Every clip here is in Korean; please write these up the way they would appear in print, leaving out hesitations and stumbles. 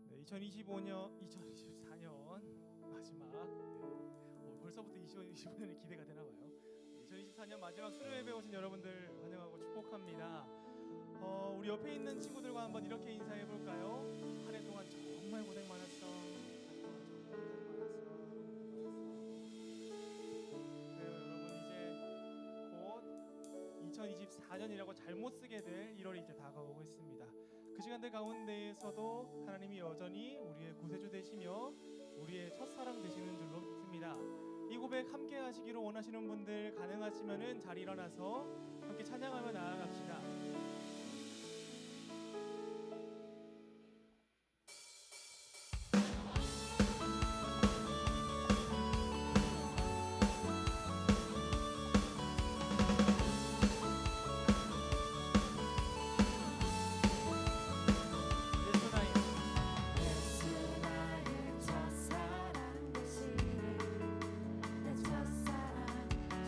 네, 2024년 마지막 벌써부터 2025년이 기대가 되나봐요. 2024년 마지막 수료 예배 오신 여러분들 환영하고 축복합니다. 우리 옆에 있는 친구들과 한번 이렇게 인사해 볼까요? 한 해 동안 정말 고생 많았어. 그래요, 여러분, 이제 곧 2024년이라고 잘못 쓰게 될 1월이 이제 다가오고 있습니다. 그 시간들 가운데에서도 하나님이 여전히 우리의 구세주 되시며 우리의 첫사랑 되시는 줄로 믿습니다. 이 고백 함께 하시기로 원하시는 분들 가능하시면은 자리 일어나서 함께 찬양하며 나아갑시다.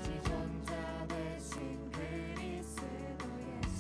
시종자 되신 그리스도 예수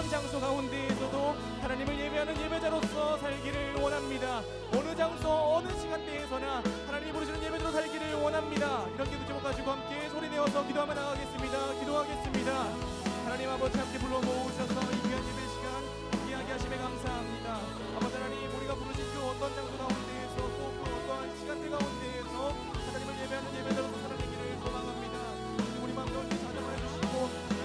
어떤 장소 가운데에서도 하나님을 예배하는 예배자로서 살기를 원합니다. 어느 장소 어느 시간대에서나 하나님이 부르시는 예배자로 살기를 원합니다. 이런 기도 제목 가지고 함께 소리내어서 기도하며 나가겠습니다. 기도하겠습니다. 하나님 아버지 함께 불러 모으셔서 이 귀한 예배 시간 함께하게 하심에 감사합니다. 아버지 하나님, 우리가 부르신 그 어떤 장소 가운데에서 또 그 어떠한 시간대 가운데에서 하나님을 예배하는 예배자로서 살아내기를 소망합니다. 우리 마음 가운데 찾아와 주시고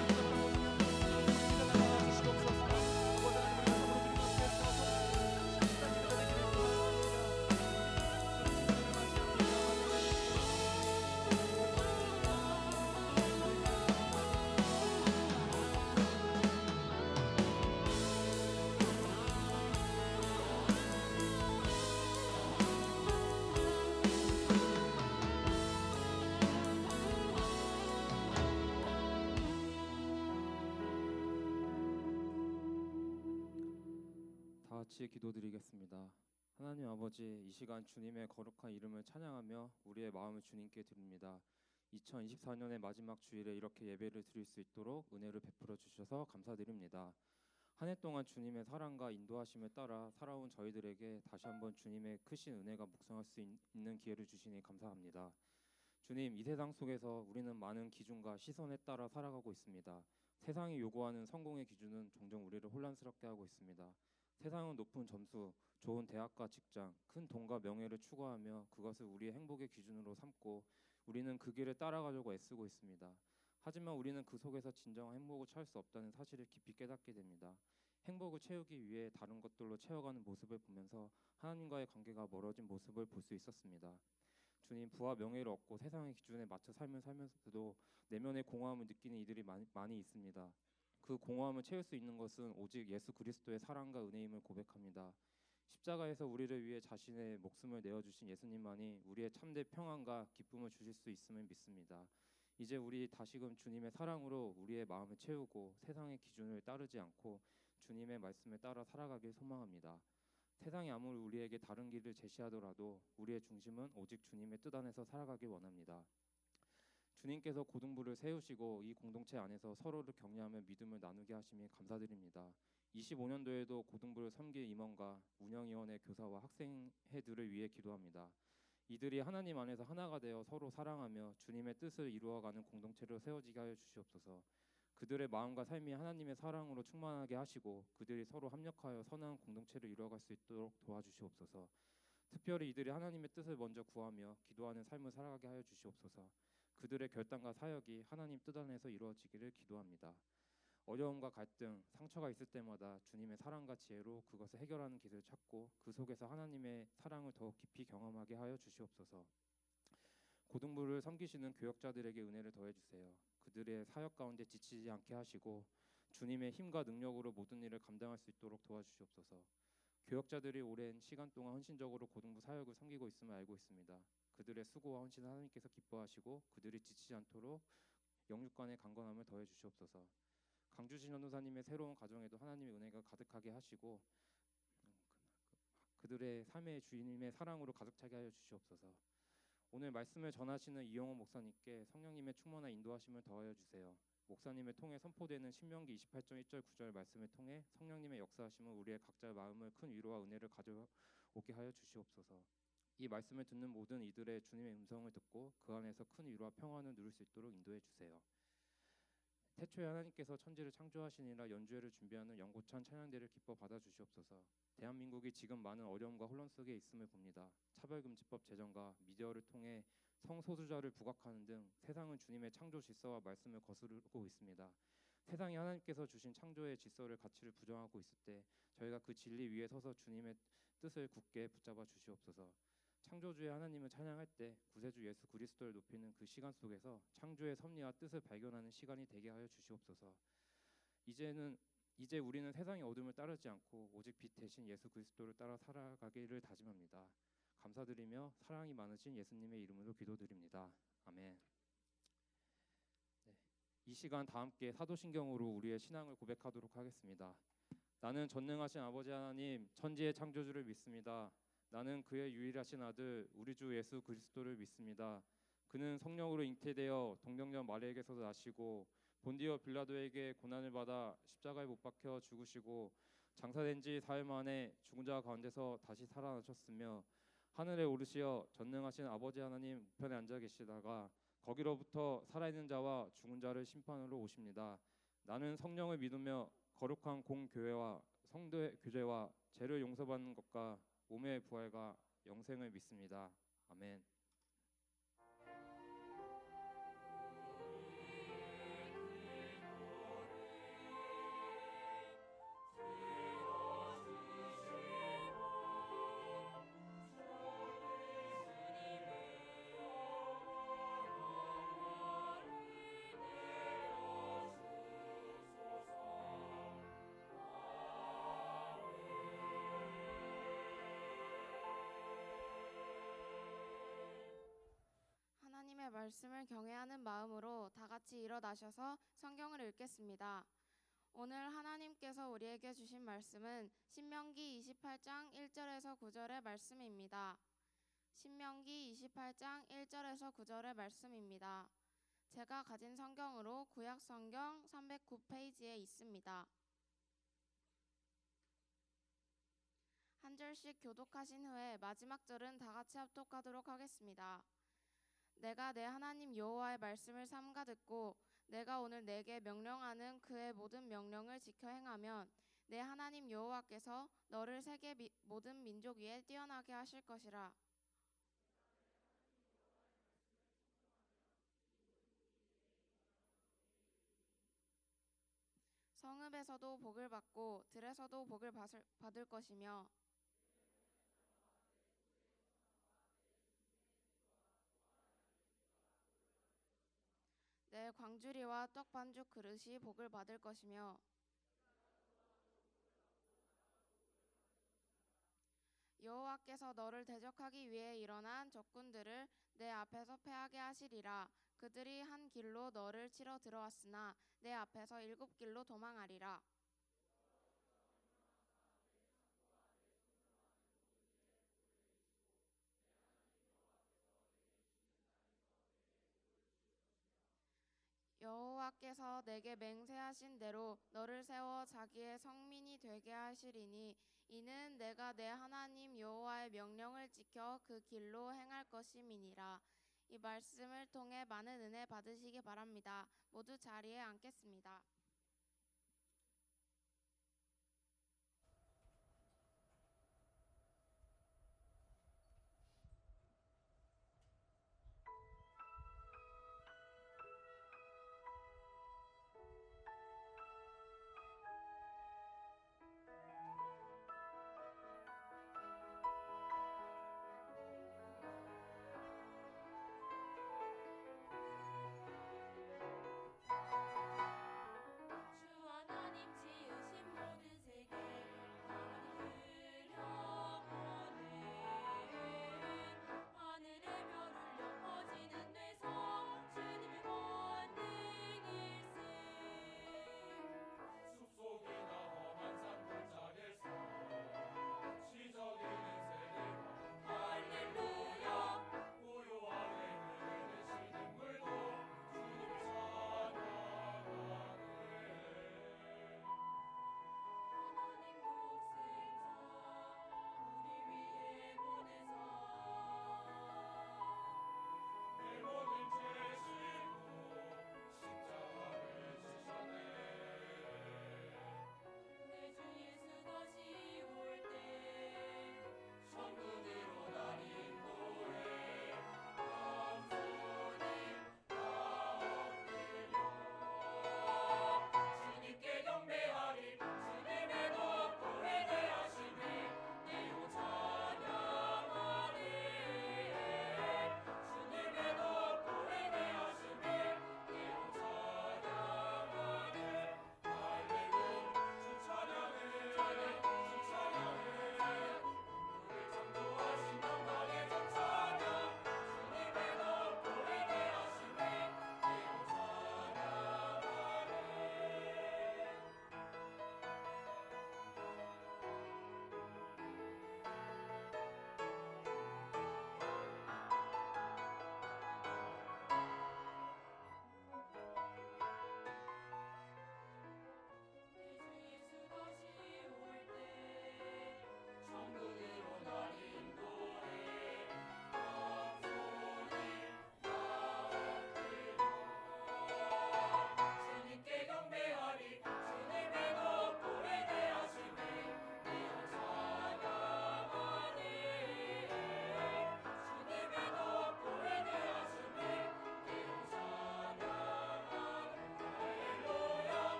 다 같이 기도드리겠습니다. 하나님 아버지, 이 시간 주님의 거룩한 이름을 찬양하며 우리의 마음을 주님께 드립니다. 2024년의 마지막 주일에 이렇게 예배를 드릴 수 있도록 은혜를 베풀어 주셔서 감사드립니다. 한 해 동안 주님의 사랑과 인도하심을 따라 살아온 저희들에게 다시 한번 주님의 크신 은혜가 묵상할 수 있는 기회를 주시니 감사합니다. 주님, 이 세상 속에서 우리는 많은 기준과 시선에 따라 살아가고 있습니다. 세상이 요구하는 성공의 기준은 종종 우리를 혼란스럽게 하고 있습니다. 세상은 높은 점수, 좋은 대학과 직장, 큰 돈과 명예를 추구하며 그것을 우리의 행복의 기준으로 삼고 우리는 그 길을 따라가려고 애쓰고 있습니다. 하지만 우리는 그 속에서 진정한 행복을 찾을 수 없다는 사실을 깊이 깨닫게 됩니다. 행복을 채우기 위해 다른 것들로 채워가는 모습을 보면서 하나님과의 관계가 멀어진 모습을 볼 수 있었습니다. 주님, 부와 명예를 얻고 세상의 기준에 맞춰 삶을 살면서도 내면의 공허함을 느끼는 이들이 많이 있습니다. 그 공허함을 채울 수 있는 것은 오직 예수 그리스도의 사랑과 은혜임을 고백합니다. 십자가에서 우리를 위해 자신의 목숨을 내어주신 예수님만이 우리의 참된 평안과 기쁨을 주실 수 있음을 믿습니다. 이제 우리 다시금 주님의 사랑으로 우리의 마음을 채우고 세상의 기준을 따르지 않고 주님의 말씀을 따라 살아가길 소망합니다. 세상이 아무리 우리에게 다른 길을 제시하더라도 우리의 중심은 오직 주님의 뜻 안에서 살아가길 원합니다. 주님께서 고등부를 세우시고 이 공동체 안에서 서로를 격려하며 믿음을 나누게 하심에 감사드립니다. 25년도에도 고등부를 섬길 임원과 운영위원회 교사와 학생회들을 위해 기도합니다. 이들이 하나님 안에서 하나가 되어 서로 사랑하며 주님의 뜻을 이루어가는 공동체로 세워지게 하여 주시옵소서. 그들의 마음과 삶이 하나님의 사랑으로 충만하게 하시고 그들이 서로 합력하여 선한 공동체를 이루어갈 수 있도록 도와주시옵소서. 특별히 이들이 하나님의 뜻을 먼저 구하며 기도하는 삶을 살아가게 하여 주시옵소서. 그들의 결단과 사역이 하나님 뜻 안에서 이루어지기를 기도합니다. 어려움과 갈등, 상처가 있을 때마다 주님의 사랑과 지혜로 그것을 해결하는 길을 찾고 그 속에서 하나님의 사랑을 더욱 깊이 경험하게 하여 주시옵소서. 고등부를 섬기시는 교역자들에게 은혜를 더해 주세요. 그들의 사역 가운데 지치지 않게 하시고 주님의 힘과 능력으로 모든 일을 감당할 수 있도록 도와주시옵소서. 교역자들이 오랜 시간 동안 헌신적으로 고등부 사역을 섬기고 있음을 알고 있습니다. 그들의 수고와 헌신을 하나님께서 기뻐하시고 그들이 지치지 않도록 영육간의 강건함을 더해 주시옵소서. 강주신 전도사님의 새로운 가정에도 하나님의 은혜가 가득하게 하시고 그들의 삶의 주님의 사랑으로 가득 차게 하여 주시옵소서. 오늘 말씀을 전하시는 이영호 목사님께 성령님의 충만한 인도하심을 더하여 주세요. 목사님을 통해 선포되는 신명기 28장 1절 9절 말씀을 통해 성령님의 역사하심은 우리의 각자의 마음을 큰 위로와 은혜를 가져오게 하여 주시옵소서. 이 말씀을 듣는 모든 이들의 주님의 음성을 듣고 그 안에서 큰 위로와 평안을 누릴 수 있도록 인도해 주세요. 태초에 하나님께서 천지를 창조하시니라 연주회를 준비하는 연고찬 찬양대를 기뻐 받아주시옵소서. 대한민국이 지금 많은 어려움과 혼란 속에 있음을 봅니다. 차별금지법 제정과 미디어를 통해 성소수자를 부각하는 등 세상은 주님의 창조 질서와 말씀을 거스르고 있습니다. 세상이 하나님께서 주신 창조의 질서를 가치를 부정하고 있을 때 저희가 그 진리 위에 서서 주님의 뜻을 굳게 붙잡아 주시옵소서. 창조주의 하나님을 찬양할 때 구세주 예수 그리스도를 높이는 그 시간 속에서 창조의 섭리와 뜻을 발견하는 시간이 되게 하여 주시옵소서. 이제 우리는 세상의 어둠을 따르지 않고 오직 빛 대신 예수 그리스도를 따라 살아가기를 다짐합니다. 감사드리며 사랑이 많으신 예수님의 이름으로 기도드립니다. 아멘. 네, 이 시간 다 함께 사도신경으로 우리의 신앙을 고백하도록 하겠습니다. 나는 전능하신 아버지 하나님 천지의 창조주를 믿습니다. 나는 그의 유일하신 아들 우리 주 예수 그리스도를 믿습니다. 그는 성령으로 잉태되어 동정녀 마리아에게서 나시고 본디오 빌라도에게 고난을 받아 십자가에 못 박혀 죽으시고 장사된 지 사흘 만에 죽은 자 가운데서 다시 살아나셨으며 하늘에 오르시어 전능하신 아버지 하나님 우편에 앉아 계시다가 거기로부터 살아있는 자와 죽은 자를 심판으로 오십니다. 나는 성령을 믿으며 거룩한 공교회와 성도의 교제와 죄를 용서받는 것과 몸의 부활과 영생을 믿습니다. 아멘. 하나님의 말씀을 경외하는 마음으로 다 같이 일어나셔서 성경을 읽겠습니다. 오늘 하나님께서 우리에게 주신 말씀은 신명기 28장 1절에서 9절의 말씀입니다. 신명기 28장 1절에서 9절의 말씀입니다. 제가 가진 성경으로 구약 성경 309페이지에 있습니다. 한 절씩 교독하신 후에 마지막 절은 다 같이 합독하도록 하겠습니다. 내가 내 하나님 여호와의 말씀을 삼가 듣고 내가 오늘 내게 명령하는 그의 모든 명령을 지켜 행하면 내 하나님 여호와께서 너를 세계 모든 민족 위에 뛰어나게 하실 것이라. 성읍에서도 복을 받고 들에서도 복을 받을 것이며 내 광주리와 떡 반죽 그릇이 복을 받을 것이며 여호와께서 너를 대적하기 위해 일어난 적군들을 내 앞에서 패하게 하시리라. 그들이 한 길로 너를 치러 들어왔으나 내 앞에서 7길로 도망하리라. 여호와께서 내게 맹세하신 대로 너를 세워 자기의 성민이 되게 하시리니 이는 내가 내 하나님 여호와의 명령을 지켜 그 길로 행할 것임이니라. 이 말씀을 통해 많은 은혜 받으시기 바랍니다. 모두 자리에 앉겠습니다.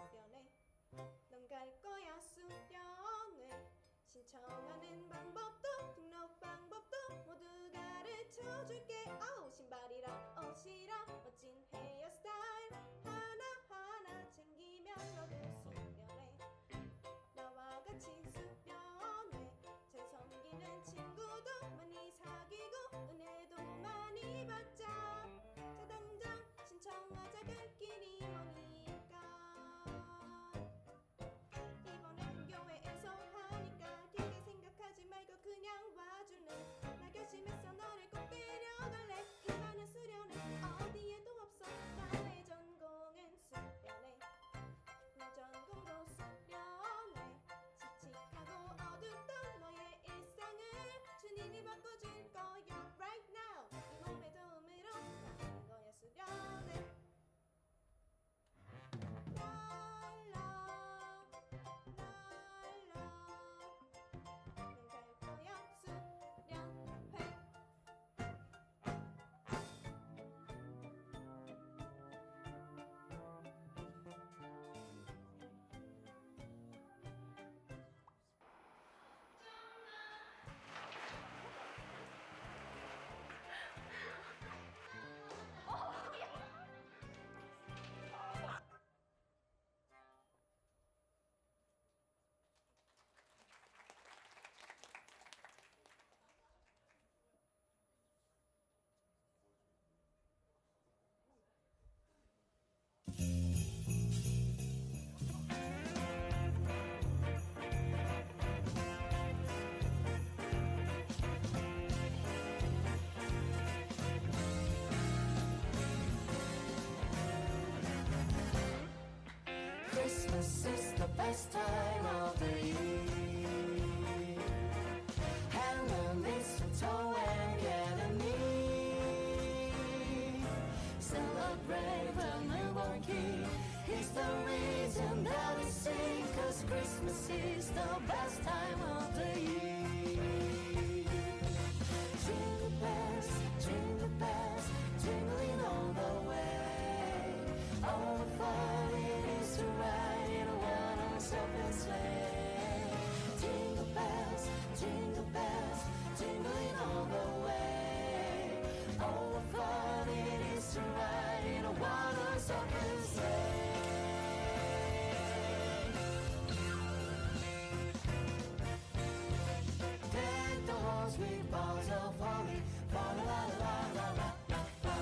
수련회 넌 갈 거야 수련회 신청하는 방법도 등록 방법도 모두 가르쳐 줄게 아우 신발이랑 옷이랑 멋진 헤어스타일 하나하나 챙기면 너도 수련회 나와 같이 수련회 잘 섬기는 친구도 많이 사귀고 은혜도 많이 받자 자 당장 신청하자 갈 길이 머니까 이번엔 교회에서 하니까 길게 생각하지 말고 그냥 와줄래 나 결심했어 너를 꼭 데려갈래 이 많은 수련회 어디에도 없어 나의 전공은 수련회 내 전공도 수련회 칙칙하고 어둡던 너의 일상을 주님이 바꿔줄 거야 right now 이 몸의 도움으로 가는 거야 수련회 랄라 랄라 넌 갈 거야 수련회 Christmas is the best time of the year. Hang a mistletoe and get a near. Celebrate the newborn king. He's the reason that we sing. 'Cause Christmas is the best time of the year. Jingle bells, jingling all the way. Oh, what fun it is to ride in a one-horse open sleigh. Jingle bells, jingling all the way. Oh, what fun it is to ride in a one-horse open sleigh. Deck the halls with boughs of holly. Fa la la la la la la la.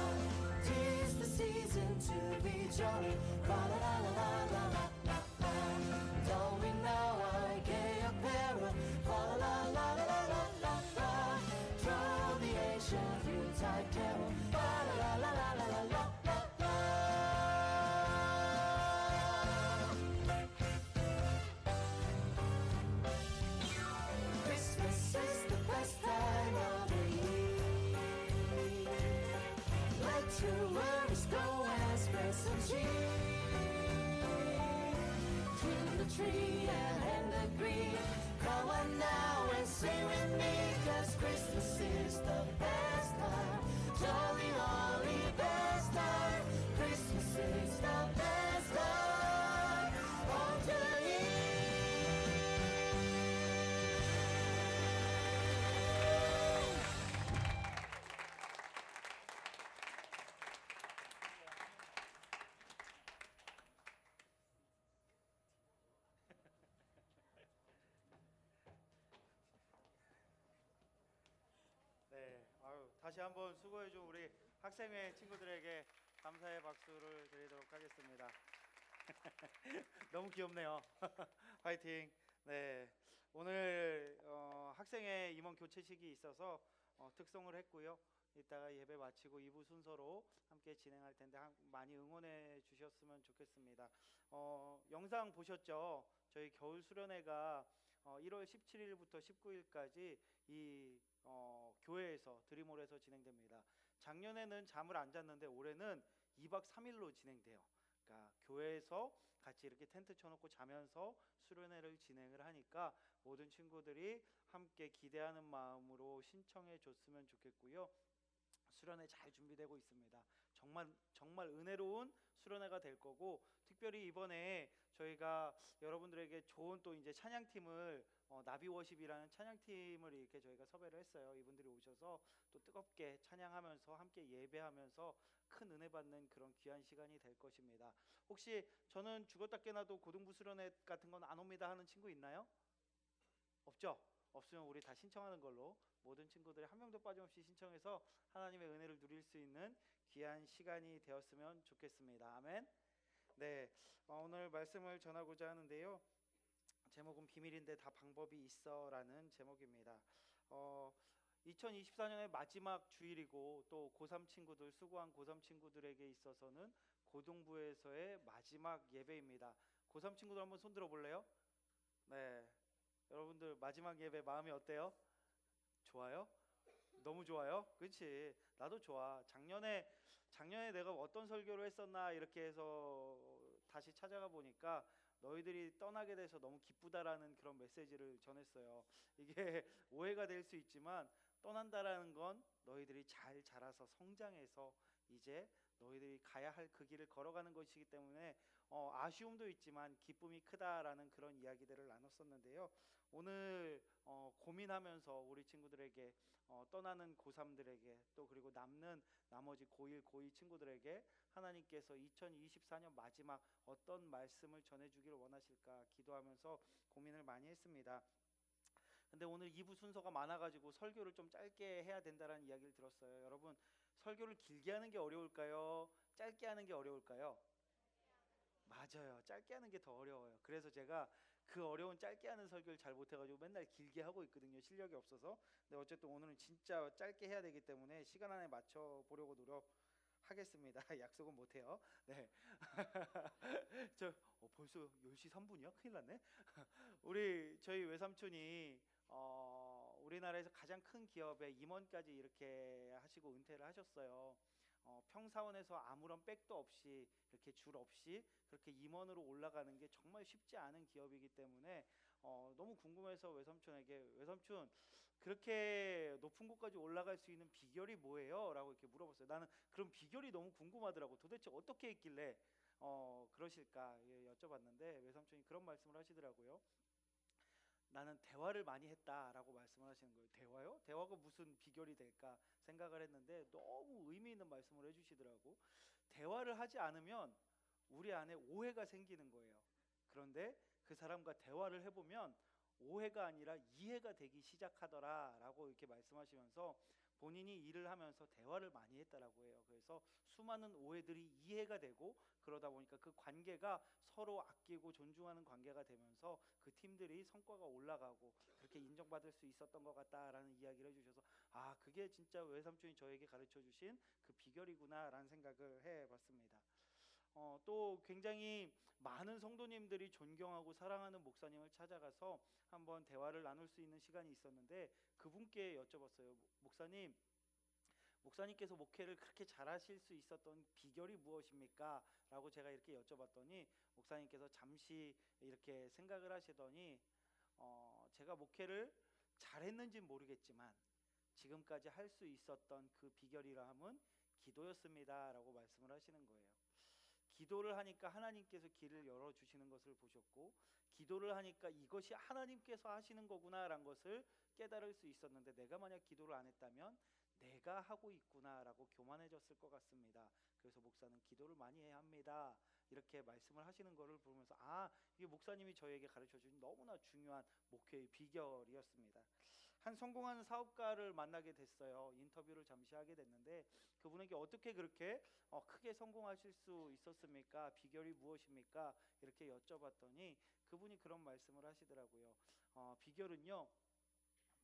'Tis the season to be jolly. Fa la la la la la la la la. Don't we know our gay apparel? Fa la la la la la la la la. Drown the ancient Yuletide carol. Fa la la la la la la la la la. Christmas is the best time of the year. Let your worries go and spread some cheer. Trim the tree and hang the green. Come on now and sing with me. 'Cause Christmas is the best time. Jolly, holly, best time. Christmas is the best time of the year. 네, 아유, 다시 한번 수고해준 우리 학생회 친구들에게 감사의 박수를 드리도록 하겠습니다. 너무 귀엽네요. 화이팅. 네, 오늘 학생회 임원 교체식이 있어서 특송을 했고요. 이따가 예배 마치고 2부 순서로 함께 진행할 텐데 많이 응원해 주셨으면 좋겠습니다. 영상 보셨죠? 저희 겨울 수련회가 1월 17일부터 19일까지 이 교회에서 드림홀에서 진행됩니다. 작년에는 잠을 안 잤는데 올해는 2박 3일로 진행돼요. 그러니까 교회에서 같이 이렇게 텐트 쳐놓고 자면서 수련회를 진행을 하니까 모든 친구들이 함께 기대하는 마음으로 신청해 줬으면 좋겠고요. 수련회 잘 준비되고 있습니다. 정말 은혜로운 수련회가 될 거고, 특히 특별히 이번에 저희가 여러분들에게 좋은 또 이제 찬양팀을 나비워십이라는 찬양팀을 이렇게 저희가 섭외를 했어요. 이분들이 오셔서 또 뜨겁게 찬양하면서 함께 예배하면서 큰 은혜 받는 그런 귀한 시간이 될 것입니다. 혹시 저는 죽었다 깨나도 고등부 수련회 같은 건 안 옵니다 하는 친구 있나요? 없죠? 없으면 우리 다 신청하는 걸로 모든 친구들이 한 명도 빠짐없이 신청해서 하나님의 은혜를 누릴 수 있는 귀한 시간이 되었으면 좋겠습니다. 아멘. 네, 오늘 말씀을 전하고자 하는데요. 제목은 비밀인데 다 방법이 있어라는 제목입니다. 2024년의 마지막 주일이고 또 고3 친구들, 수고한 고3 친구들에게 있어서는 고등부에서의 마지막 예배입니다. 고3 친구들 한번 손 들어 볼래요? 네, 여러분들 마지막 예배 마음이 어때요? 좋아요? 너무 좋아요? 그렇지. 나도 좋아. 작년에 내가 어떤 설교를 했었나 이렇게 해서 다시 찾아가 보니까 너희들이 떠나게 돼서 너무 기쁘다라는 그런 메시지를 전했어요. 이게 오해가 될 수 있지만 떠난다라는 건 너희들이 잘 자라서 성장해서 이제 너희들이 가야 할 그 길을 걸어가는 것이기 때문에 아쉬움도 있지만 기쁨이 크다라는 그런 이야기들을 나눴었는데요. 오늘 고민하면서 우리 친구들에게 떠나는 고3들에게 또 그리고 남는 나머지 고1, 고2 친구들에게 하나님께서 2024년 마지막 어떤 말씀을 전해주기를 원하실까 기도하면서 고민을 많이 했습니다. 근데 오늘 2부 순서가 많아가지고 설교를 좀 짧게 해야 된다는 이야기를 들었어요. 여러분, 설교를 길게 하는 게 어려울까요? 짧게 하는 게 어려울까요? 맞아요. 짧게 하는 게 더 어려워요. 그래서 제가 그 어려운 짧게 하는 설교를 잘 못해가지고 맨날 길게 하고 있거든요. 실력이 없어서. 근데 어쨌든 오늘은 진짜 짧게 해야 되기 때문에 시간 안에 맞춰 보려고 노력하겠습니다. 약속은 못해요. 네. 벌써 10시 3분이야? 큰일 났네. 저희 외삼촌이 우리나라에서 가장 큰 기업의 임원까지 이렇게 하시고 은퇴를 하셨어요. 평사원에서 아무런 백도 없이 이렇게 줄 없이 그렇게 임원으로 올라가는 게 정말 쉽지 않은 기업이기 때문에 너무 궁금해서 외삼촌 그렇게 높은 곳까지 올라갈 수 있는 비결이 뭐예요? 라고 이렇게 물어봤어요. 나는 그런 비결이 너무 궁금하더라고. 도대체 어떻게 했길래 그러실까 여쭤봤는데 외삼촌이 그런 말씀을 하시더라고요. 나는 대화를 많이 했다라고 말씀을 하시는 거예요. 대화요? 대화가 무슨 비결이 될까 생각을 했는데 너무 의미 있는 말씀을 해주시더라고. 대화를 하지 않으면 우리 안에 오해가 생기는 거예요. 그런데 그 사람과 대화를 해보면 오해가 아니라 이해가 되기 시작하더라라고 이렇게 말씀하시면서 본인이 일을 하면서 대화를 많이 했다라고 해요. 그래서 수많은 오해들이 이해가 되고 그러다 보니까 그 관계가 서로 아끼고 존중하는 관계가 되면서 그 팀들이 성과가 올라가고 그렇게 인정받을 수 있었던 것 같다라는 이야기를 해주셔서 그게 진짜 외삼촌이 저에게 가르쳐 주신 그 비결이구나라는 생각을 해봤습니다. 또 굉장히 많은 성도님들이 존경하고 사랑하는 목사님을 찾아가서 한번 대화를 나눌 수 있는 시간이 있었는데 그분께 여쭤봤어요. 목사님께서 목회를 그렇게 잘하실 수 있었던 비결이 무엇입니까? 라고 제가 이렇게 여쭤봤더니 목사님께서 잠시 이렇게 생각을 하시더니 제가 목회를 잘했는지는 모르겠지만 지금까지 할 수 있었던 그 비결이라 함은 기도였습니다 라고 말씀을 하시는 거예요. 기도를 하니까 하나님께서 길을 열어주시는 것을 보셨고 기도를 하니까 이것이 하나님께서 하시는 거구나라는 것을 깨달을 수 있었는데 내가 만약 기도를 안 했다면 내가 하고 있구나라고 교만해졌을 것 같습니다. 그래서 목사는 기도를 많이 해야 합니다. 이렇게 말씀을 하시는 것을 보면서 이게 목사님이 저에게 가르쳐준 너무나 중요한 목회의 비결이었습니다. 한 성공한 사업가를 만나게 됐어요. 인터뷰를 잠시 하게 됐는데 그분에게 어떻게 그렇게 크게 성공하실 수 있었습니까? 비결이 무엇입니까? 이렇게 여쭤봤더니 그분이 그런 말씀을 하시더라고요. 비결은요,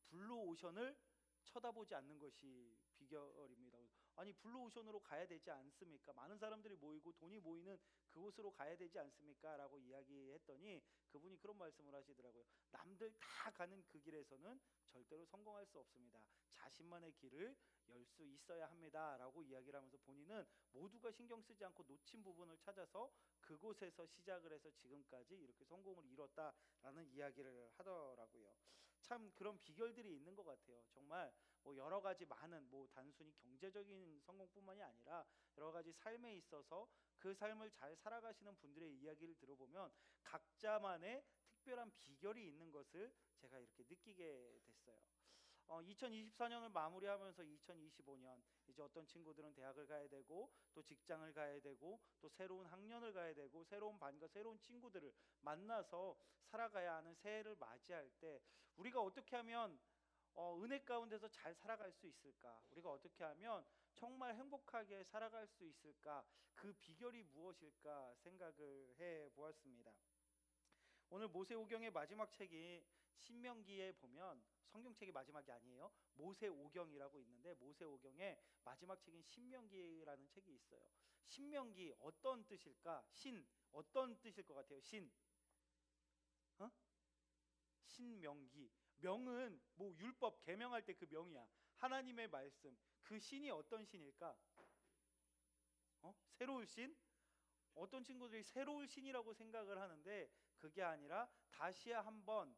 블루오션을 쳐다보지 않는 것이 비결입니다. 아니 블루오션으로 가야 되지 않습니까? 많은 사람들이 모이고 돈이 모이는 그곳으로 가야 되지 않습니까? 라고 이야기했더니 그분이 그런 말씀을 하시더라고요. 남들 다 가는 그 길에서는 절대로 성공할 수 없습니다. 자신만의 길을 열 수 있어야 합니다 라고 이야기를 하면서 본인은 모두가 신경 쓰지 않고 놓친 부분을 찾아서 그곳에서 시작을 해서 지금까지 이렇게 성공을 이뤘다라는 이야기를 하더라고요. 참 그런 비결들이 있는 것 같아요. 정말 여러 가지 많은 단순히 경제적인 성공뿐만이 아니라 여러 가지 삶에 있어서 그 삶을 잘 살아가시는 분들의 이야기를 들어보면 각자만의 특별한 비결이 있는 것을 제가 이렇게 느끼게 됐어요. 2024년을 마무리하면서 2025년, 이제 어떤 친구들은 대학을 가야 되고 또 직장을 가야 되고 또 새로운 학년을 가야 되고 새로운 반과 새로운 친구들을 만나서 살아가야 하는 새해를 맞이할 때 우리가 어떻게 하면 은혜 가운데서 잘 살아갈 수 있을까? 우리가 어떻게 하면 정말 행복하게 살아갈 수 있을까? 그 비결이 무엇일까 생각을 해 보았습니다. 오늘 모세오경의 마지막 책이 신명기에 보면, 성경책이 마지막이 아니에요. 모세오경이라고 있는데 모세오경의 마지막 책인 신명기라는 책이 있어요. 신명기 어떤 뜻일까? 어떤 뜻일 것 같아요? 신명기. 명은 뭐 율법 계명할 때 그 명이야. 하나님의 말씀. 그 신이 어떤 신일까? 새로울 신? 어떤 친구들이 새로울 신이라고 생각을 하는데 그게 아니라 다시 한번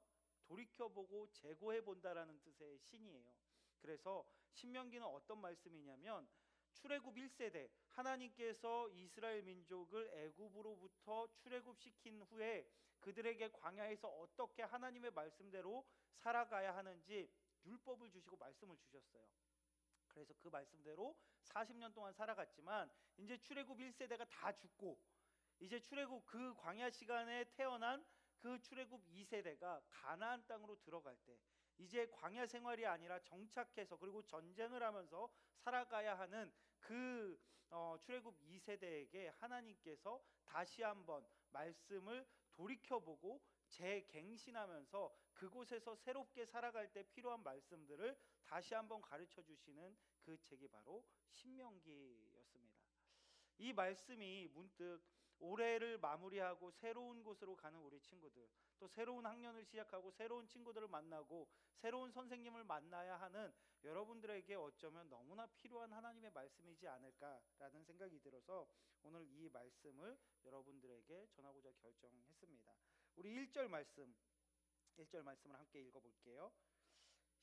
돌이켜보고 재고해 본다라는 뜻의 신이에요. 그래서 신명기는 어떤 말씀이냐면 출애굽 1세대, 하나님께서 이스라엘 민족을 애굽으로부터 출애굽시킨 후에 그들에게 광야에서 어떻게 하나님의 말씀대로 살아가야 하는지 율법을 주시고 말씀을 주셨어요. 그래서 그 말씀대로 40년 동안 살아갔지만 이제 출애굽 1세대가 다 죽고 이제 출애굽 그 광야 시간에 태어난 그 출애굽 2세대가 가나안 땅으로 들어갈 때 이제 광야 생활이 아니라 정착해서 그리고 전쟁을 하면서 살아가야 하는 그 출애굽 2세대에게 하나님께서 다시 한번 말씀을 돌이켜보고 재갱신하면서 그곳에서 새롭게 살아갈 때 필요한 말씀들을 다시 한번 가르쳐 주시는 그 책이 바로 신명기였습니다. 이 말씀이 문득 올해를 마무리하고 새로운 곳으로 가는 우리 친구들, 또 새로운 학년을 시작하고 새로운 친구들을 만나고 새로운 선생님을 만나야 하는 여러분들에게 어쩌면 너무나 필요한 하나님의 말씀이지 않을까라는 생각이 들어서 오늘 이 말씀을 여러분들에게 전하고자 결정했습니다. 우리 1절 말씀을 함께 읽어볼게요.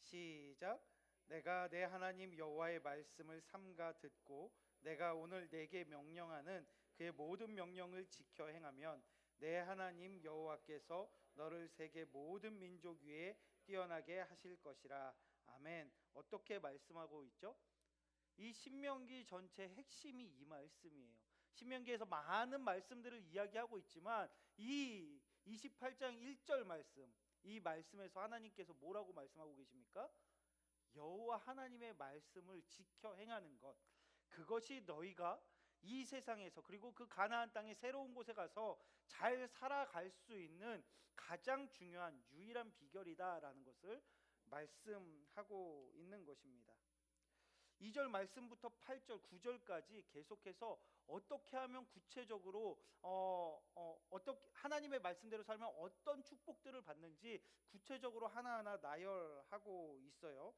시작. 내가 내 하나님 여호와의 말씀을 삼가 듣고 내가 오늘 내게 명령하는 그의 모든 명령을 지켜 행하면 내 하나님 여호와께서 너를 세계 모든 민족 위에 뛰어나게 하실 것이라. 아멘. 어떻게 말씀하고 있죠? 이 신명기 전체 핵심이 이 말씀이에요. 신명기에서 많은 말씀들을 이야기하고 있지만 이 28장 1절 말씀, 이 말씀에서 하나님께서 뭐라고 말씀하고 계십니까? 여호와 하나님의 말씀을 지켜 행하는 것, 그것이 너희가 이 세상에서 그리고 그 가나안 땅의 새로운 곳에 가서 잘 살아갈 수 있는 가장 중요한 유일한 비결이다라는 것을 말씀하고 있는 것입니다. 2절 말씀부터 8절 9절까지 계속해서 어떻게 하면 구체적으로 어떻게 하나님의 말씀대로 살면 어떤 축복들을 받는지 구체적으로 하나하나 나열하고 있어요.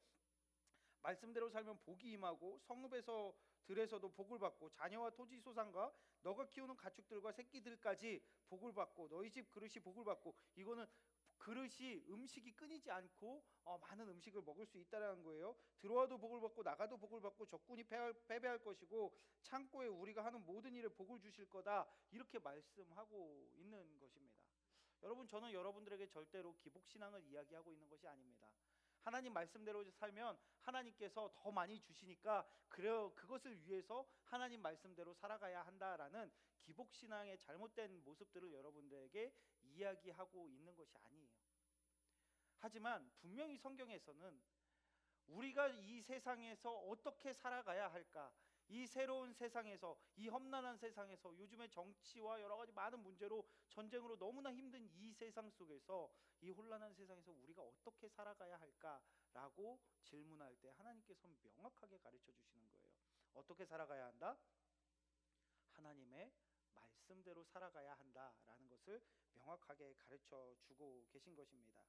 말씀대로 살면 복이 임하고 성읍에서 들에서도 복을 받고 자녀와 토지 소산과 너가 키우는 가축들과 새끼들까지 복을 받고 너희 집 그릇이 복을 받고, 이거는 그릇이 음식이 끊이지 않고 많은 음식을 먹을 수 있다는 거예요. 들어와도 복을 받고 나가도 복을 받고 적군이 패배할 것이고 창고에 우리가 하는 모든 일에 복을 주실 거다, 이렇게 말씀하고 있는 것입니다. 여러분, 저는 여러분들에게 절대로 기복신앙을 이야기하고 있는 것이 아닙니다. 하나님 말씀대로 살면 하나님께서 더 많이 주시니까 그것을 위해서 하나님 말씀대로 살아가야 한다라는 기복신앙의 잘못된 모습들을 여러분들에게 이야기하고 있는 것이 아니에요. 하지만 분명히 성경에서는 우리가 이 세상에서 어떻게 살아가야 할까, 이 새로운 세상에서, 이 험난한 세상에서, 요즘의 정치와 여러 가지 많은 문제로 전쟁으로 너무나 힘든 이 세상 속에서, 이 혼란한 세상에서 우리가 어떻게 살아가야 할까라고 질문할 때 하나님께서 명확하게 가르쳐 주시는 거예요. 어떻게 살아가야 한다? 하나님의 말씀대로 살아가야 한다라는 것을 명확하게 가르쳐 주고 계신 것입니다.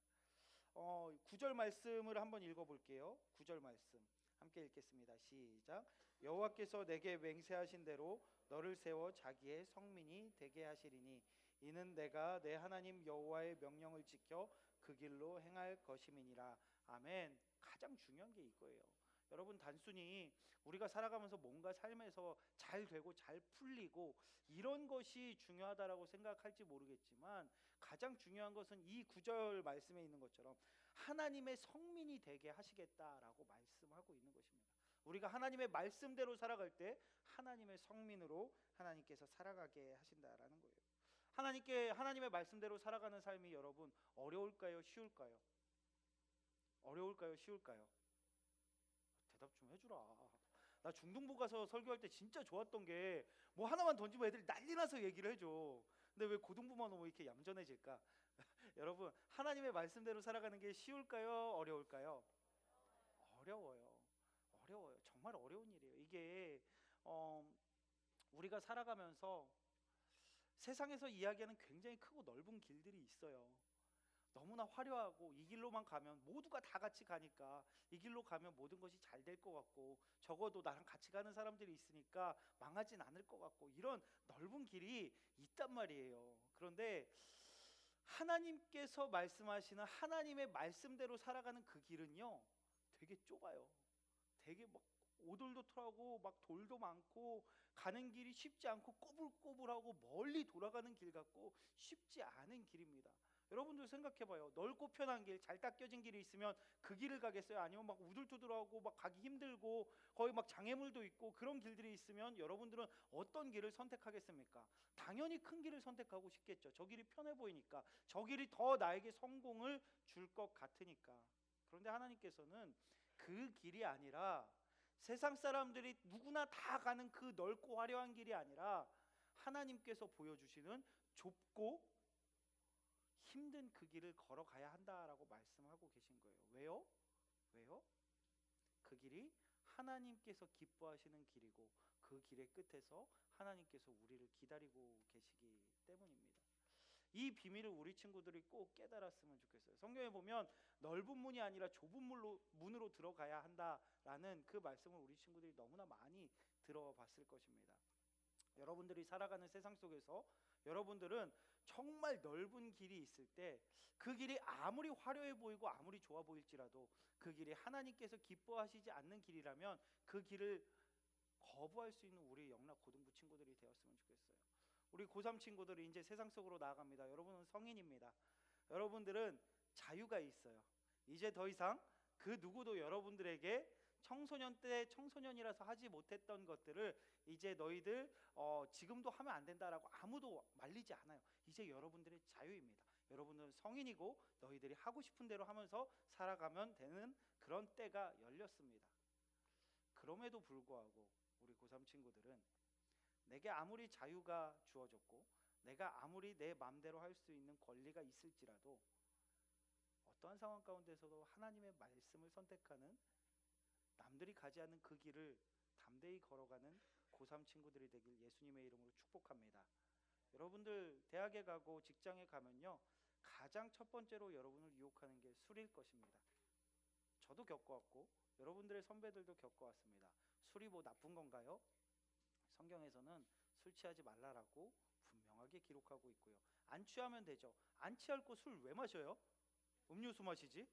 9절 말씀을 한번 읽어볼게요. 9절 말씀 함께 읽겠습니다. 시작. 여호와께서 내게 맹세하신 대로 너를 세워 자기의 성민이 되게 하시리니 이는 내가 내 하나님 여호와의 명령을 지켜 그 길로 행할 것임이니라. 아멘. 가장 중요한 게 이거예요. 여러분 단순히 우리가 살아가면서 뭔가 삶에서 잘 되고 잘 풀리고 이런 것이 중요하다라고 생각할지 모르겠지만 가장 중요한 것은 이 구절 말씀에 있는 것처럼 하나님의 성민이 되게 하시겠다라고 말씀하고 있는 것입니다. 우리가 하나님의 말씀대로 살아갈 때 하나님의 성민으로 하나님께서 살아가게 하신다라는 거예요. 하나님의 말씀대로 살아가는 삶이 여러분 어려울까요? 쉬울까요? 어려울까요? 쉬울까요? 대답 좀 해주라. 나 중등부 가서 설교할 때 진짜 좋았던 게 뭐 하나만 던지면 애들이 난리 나서 얘기를 해줘. 근데 왜 고등부만 오면 이렇게 얌전해질까? 여러분 하나님의 말씀대로 살아가는 게 쉬울까요? 어려울까요? 어려워요. 어려워요. 정말 어려운 일이에요. 이게 우리가 살아가면서 세상에서 이야기하는 굉장히 크고 넓은 길들이 있어요. 너무나 화려하고 이 길로만 가면 모두가 다 같이 가니까 이 길로 가면 모든 것이 잘 될 것 같고 적어도 나랑 같이 가는 사람들이 있으니까 망하진 않을 것 같고 이런 넓은 길이 있단 말이에요. 그런데 하나님께서 말씀하시는 하나님의 말씀대로 살아가는 그 길은요 되게 좁아요. 되게 막 오돌도돌하고 막 돌도 많고 가는 길이 쉽지 않고 꼬불꼬불하고 멀리 돌아가는 길 같고 쉽지 않은 길입니다. 여러분들 생각해봐요. 넓고 편한 길, 잘 닦여진 길이 있으면 그 길을 가겠어요? 아니면 막 우둘투둘하고 막 가기 힘들고 거의 막 장애물도 있고 그런 길들이 있으면 여러분들은 어떤 길을 선택하겠습니까? 당연히 큰 길을 선택하고 싶겠죠. 저 길이 편해 보이니까, 저 길이 더 나에게 성공을 줄 것 같으니까. 그런데 하나님께서는 그 길이 아니라 세상 사람들이 누구나 다 가는 그 넓고 화려한 길이 아니라 하나님께서 보여주시는 좁고 힘든 그 길을 걸어가야 한다라고 말씀하고 계신 거예요. 왜요? 왜요? 그 길이 하나님께서 기뻐하시는 길이고 그 길의 끝에서 하나님께서 우리를 기다리고 계시기 때문입니다. 이 비밀을 우리 친구들이 꼭 깨달았으면 좋겠어요. 성경에 보면 넓은 문이 아니라 좁은 문으로 들어가야 한다라는 그 말씀을 우리 친구들이 너무나 많이 들어봤을 것입니다. 여러분들이 살아가는 세상 속에서 여러분들은 정말 넓은 길이 있을 때 그 길이 아무리 화려해 보이고 아무리 좋아 보일지라도 그 길이 하나님께서 기뻐하시지 않는 길이라면 그 길을 거부할 수 있는 우리 영락 고등부 친구들이 되었으면 좋겠어요. 우리 고3 친구들이 이제 세상 속으로 나아갑니다. 여러분은 성인입니다. 여러분들은 자유가 있어요. 이제 더 이상 그 누구도 여러분들에게 청소년 때 청소년이라서 하지 못했던 것들을 이제 너희들 지금도 하면 안 된다라고 아무도 말리지 않아요. 이제 여러분들의 자유입니다. 여러분들은 성인이고 너희들이 하고 싶은 대로 하면서 살아가면 되는 그런 때가 열렸습니다. 그럼에도 불구하고 우리 고3 친구들은 내게 아무리 자유가 주어졌고 내가 아무리 내 마음대로 할 수 있는 권리가 있을지라도 어떠한 상황 가운데서도 하나님의 말씀을 선택하는 남들이 가지 않는 그 길을 담대히 걸어가는 고3 친구들이 되길 예수님의 이름으로 축복합니다. 여러분들 대학에 가고 직장에 가면요 가장 첫 번째로 여러분을 유혹하는 게 술일 것입니다. 저도 겪어왔고 여러분들의 선배들도 겪어왔습니다. 술이 뭐 나쁜 건가요? 성경에서는 술 취하지 말라라고 분명하게 기록하고 있고요. 안 취하면 되죠. 안 취할 거 술 왜 마셔요? 음료수 마시지?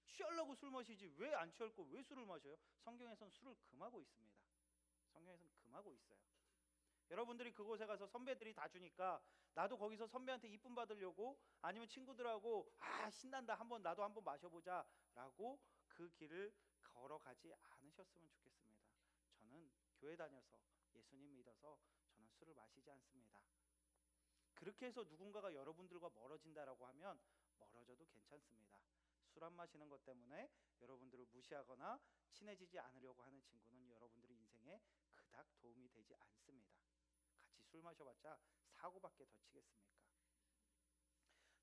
취하려고 술 마시지 왜 안 취할 거 왜 술을 마셔요? 성경에서는 술을 금하고 있습니다. 성경에서는 금하고 있어요. 여러분들이 그곳에 가서 선배들이 다 주니까 나도 거기서 선배한테 이쁨 받으려고 아니면 친구들하고 신난다 나도 한번 마셔보자 라고 그 길을 걸어가지 않으셨으면 좋겠습니다. 저는 교회 다녀서 예수님 믿어서 저는 술을 마시지 않습니다. 그렇게 해서 누군가가 여러분들과 멀어진다라고 하면 멀어져도 괜찮습니다. 술 안 마시는 것 때문에 여러분들을 무시하거나 친해지지 않으려고 하는 친구는 여러분들의 인생에 그닥 도움이 되지 않습니다. 같이 술 마셔봤자 사고밖에 더 치겠습니까?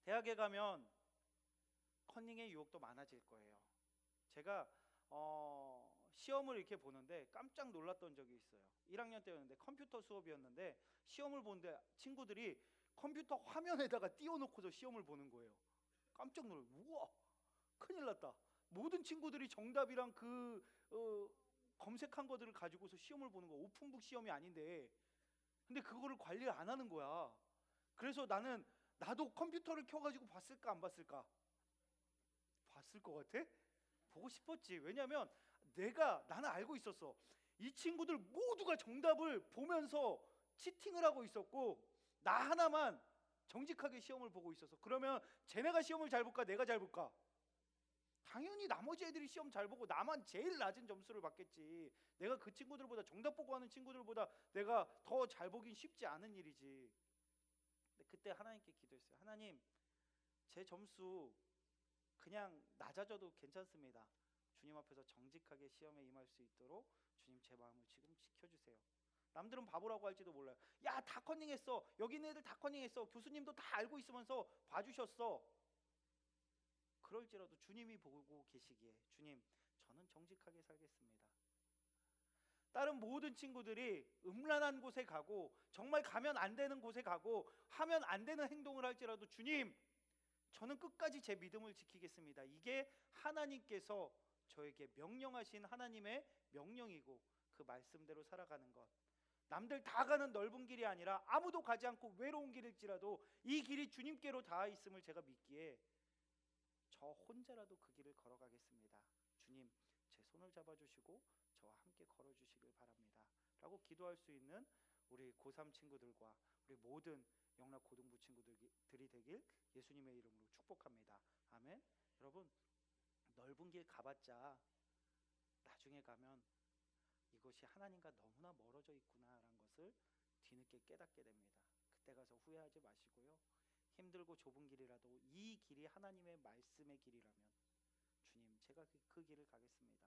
대학에 가면 커닝의 유혹도 많아질 거예요. 제가 시험을 이렇게 보는데 깜짝 놀랐던 적이 있어요. 1학년 때였는데 컴퓨터 수업이었는데 시험을 보는데 친구들이 컴퓨터 화면에다가 띄워놓고서 시험을 보는 거예요. 깜짝 놀라요. 우와 큰일 났다. 모든 친구들이 정답이랑 검색한 것들을 가지고서 시험을 보는 거야. 오픈북 시험이 아닌데 근데 그거를 관리를 안 하는 거야. 그래서 나도 컴퓨터를 켜가지고 봤을까 안 봤을까? 봤을 것 같아? 보고 싶었지. 왜냐하면 나는 알고 있었어. 이 친구들 모두가 정답을 보면서 치팅을 하고 있었고 나 하나만 정직하게 시험을 보고 있었어. 그러면 쟤네가 시험을 잘 볼까 내가 잘 볼까? 당연히 나머지 애들이 시험 잘 보고 나만 제일 낮은 점수를 받겠지. 내가 그 친구들보다 정답 보고 하는 친구들보다 내가 더 잘 보긴 쉽지 않은 일이지. 근데 그때 하나님께 기도했어요. 하나님, 제 점수 그냥 낮아져도 괜찮습니다. 주님 앞에서 정직하게 시험에 임할 수 있도록 주님 제 마음을 지금 지켜주세요. 남들은 바보라고 할지도 몰라요. 야, 다 컨닝했어. 여기 있는 애들 다 컨닝했어. 교수님도 다 알고 있으면서 봐주셨어. 그럴지라도 주님이 보고 계시기에 주님, 저는 정직하게 살겠습니다. 다른 모든 친구들이 음란한 곳에 가고 정말 가면 안 되는 곳에 가고 하면 안 되는 행동을 할지라도 주님, 저는 끝까지 제 믿음을 지키겠습니다. 이게 하나님께서 저에게 명령하신 하나님의 명령이고 그 말씀대로 살아가는 것. 남들 다 가는 넓은 길이 아니라 아무도 가지 않고 외로운 길일지라도 이 길이 주님께로 닿아 있음을 제가 믿기에 저 혼자라도 그 길을 걸어가겠습니다. 주님, 제 손을 잡아주시고 저와 함께 걸어주시길 바랍니다. 라고 기도할 수 있는 우리 고3 친구들과 우리 모든 영락 고등부 친구들이 되길 예수님의 이름으로 축복합니다. 아멘. 여러분, 넓은 길 가봤자 나중에 가면 이것이 하나님과 너무나 멀어져 있구나라는 것을 뒤늦게 깨닫게 됩니다. 그때 가서 후회하지 마시고요. 힘들고 좁은 길이라도 이 길이 하나님의 말씀의 길이라면 주님, 제가 그 길을 가겠습니다.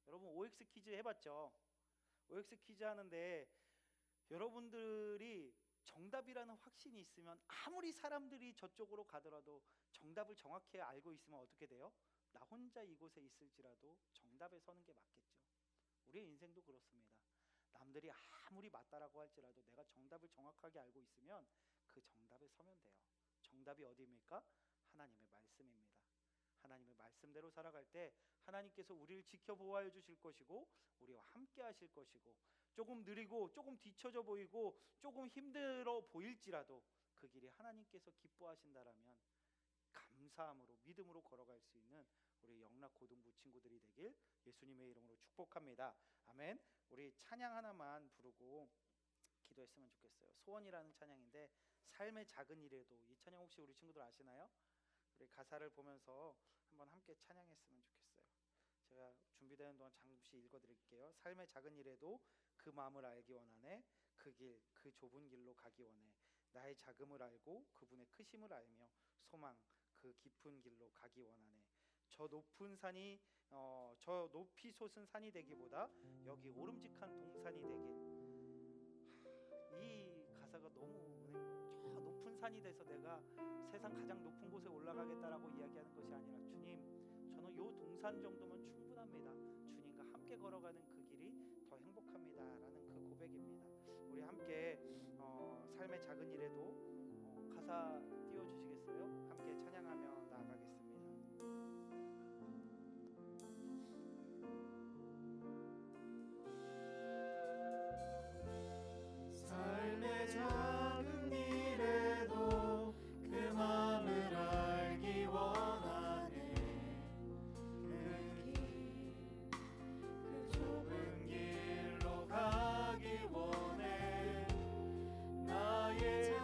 여러분, OX 퀴즈 해봤죠? OX 퀴즈 하는데 여러분들이 정답이라는 확신이 있으면 아무리 사람들이 저쪽으로 가더라도 정답을 정확히 알고 있으면 어떻게 돼요? 나 혼자 이곳에 있을지라도 정답에 서는 게 맞겠죠. 우리의 인생도 그렇습니다. 남들이 아무리 맞다라고 할지라도 내가 정답을 정확하게 알고 있으면 그 정답에 서면 돼요. 정답이 어디입니까? 하나님의 말씀입니다. 하나님의 말씀대로 살아갈 때 하나님께서 우리를 지켜보호해 주실 것이고 우리와 함께 하실 것이고 조금 느리고 조금 뒤처져 보이고 조금 힘들어 보일지라도 그 길이 하나님께서 기뻐하신다라면 감사함으로 믿음으로 걸어갈 수 있는 우리 영락 고등부 친구들이 되길 예수님의 이름으로 축복합니다. 아멘. 우리 찬양 하나만 부르고 기도했으면 좋겠어요. 소원이라는 찬양인데 삶의 작은 일에도, 이 찬양 혹시 우리 친구들 아시나요? 우리 가사를 보면서 한번 함께 찬양했으면 좋겠어요. 제가 준비되는 동안 잠시 읽어드릴게요. 삶의 작은 일에도 그 마음을 알기 원하네. 그 길, 그 좁은 길로 가기 원해. 나의 작음을 알고 그분의 크심을 알며 소망, 그 깊은 길로 가기 원하네. 저 높이 솟은 산이 되기보다 여기 오름직한 동산이 되길. 이 가사가 너무 은혜인 거예요. 저 높은 산이 돼서 내가 세상 가장 높은 곳에 올라가겠다라고 이야기하는 것이 아니라 주님, 저는 요 동산 정도면 충분합니다. 주님과 함께 걸어가는 그 길이 더 행복합니다라는 그 고백입니다. 우리 함께 삶의 작은 일에도 가사 띄워주시겠어요? 함께 찬양하며 나아가겠습니다. 삶의 작은 일에도 그 마음을 알기 원하네. 그 길, 그 좁은 길로 가기 원해. 나의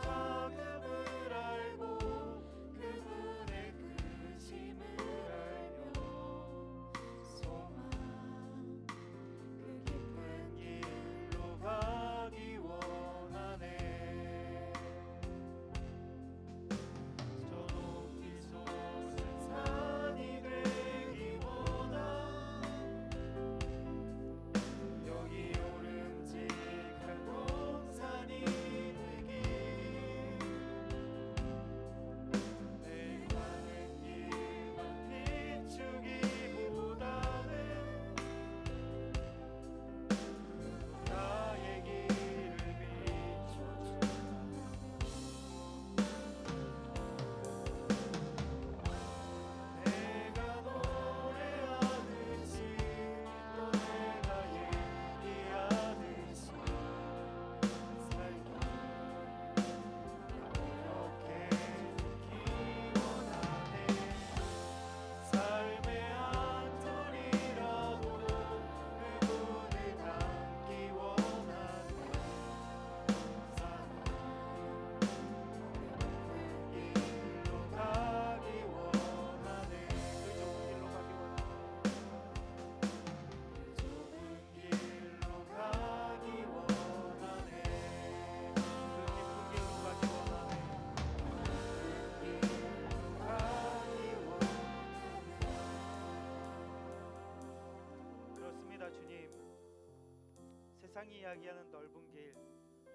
세상이 이야기하는 넓은 길,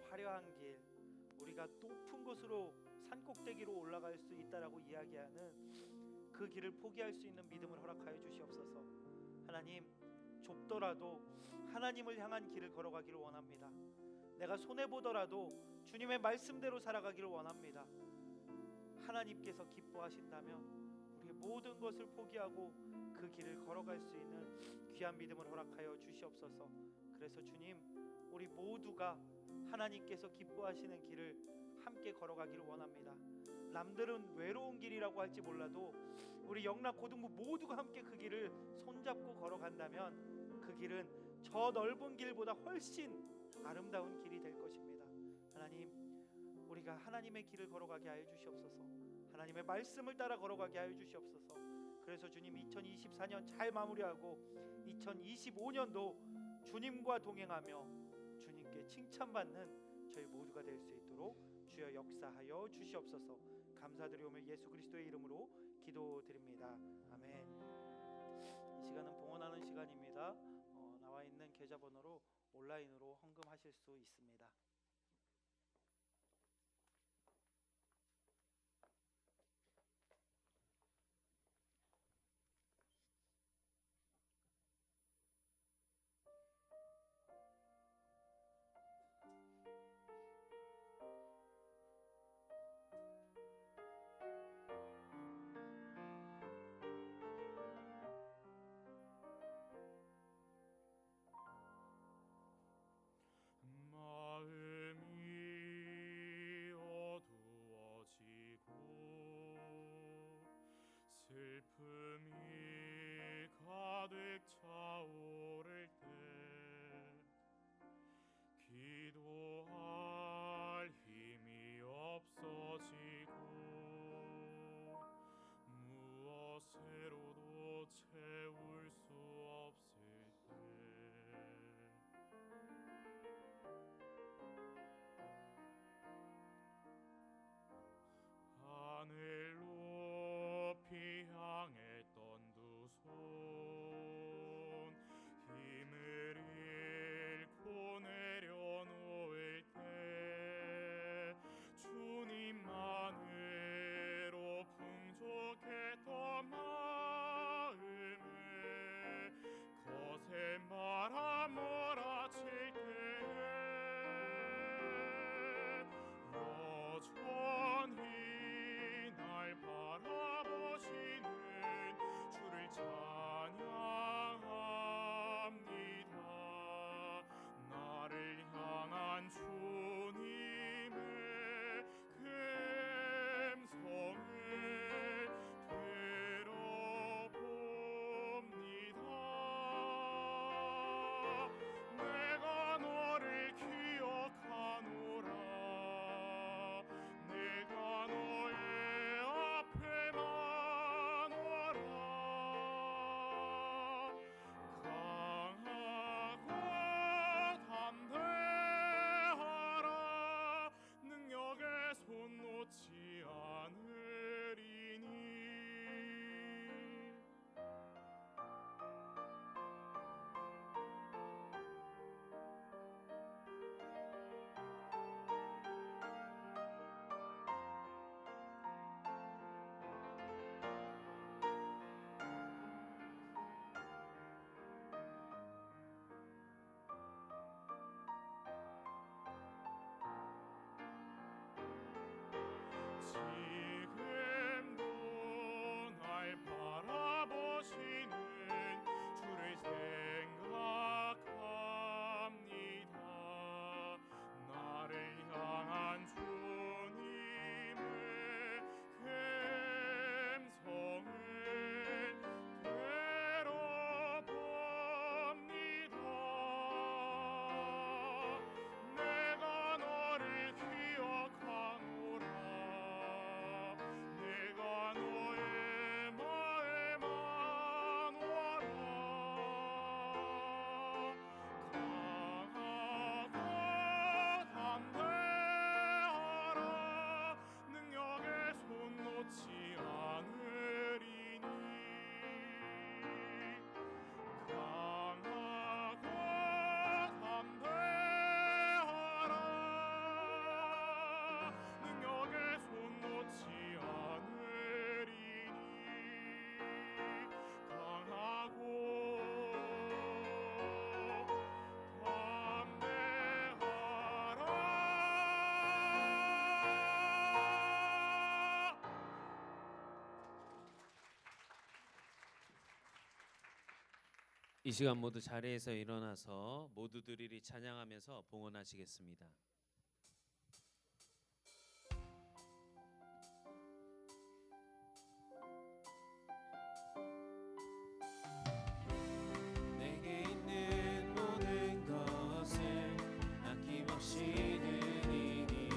화려한 길, 우리가 높은 곳으로 산 꼭대기로 올라갈 수 있다라고 이야기하는 그 길을 포기할 수 있는 믿음을 허락하여 주시옵소서. 하나님, 좁더라도 하나님을 향한 길을 걸어가기를 원합니다. 내가 손해보더라도 주님의 말씀대로 살아가기를 원합니다. 하나님께서 기뻐하신다면 우리의 모든 것을 포기하고 그 길을 걸어갈 수 있는 귀한 믿음을 허락하여 주시옵소서. 그래서 주님, 우리 모두가 하나님께서 기뻐하시는 길을 함께 걸어가기를 원합니다. 남들은 외로운 길이라고 할지 몰라도 우리 영락 고등부 모두가 함께 그 길을 손잡고 걸어간다면 그 길은 저 넓은 길보다 훨씬 아름다운 길이 될 것입니다. 하나님, 우리가 하나님의 길을 걸어가게 하여 주시옵소서. 하나님의 말씀을 따라 걸어가게 하여 주시옵소서. 그래서 주님, 2024년 잘 마무리하고 2025년도 주님과 동행하며 주님께 칭찬받는 저희 모두가 될 수 있도록 주여 역사하여 주시옵소서. 감사드리오며 예수 그리스도의 이름으로 기도드립니다. 아멘. 이 시간은 봉헌하는 시간입니다. 나와 있는 계좌번호로 온라인으로 헌금하실 수 있습니다. 마음이 어두워지고 슬픔이 가득 차오를 때 기도할 힘이 없어지고 무엇으로도 채울 수 없을 때 하늘 높이 향했던 두 손 이 시간 모두 자리에서 일어나서 모두들 이리 찬양하면서 봉헌하시겠습니다. 내게 있는 모든 것을 아낌없이 드리니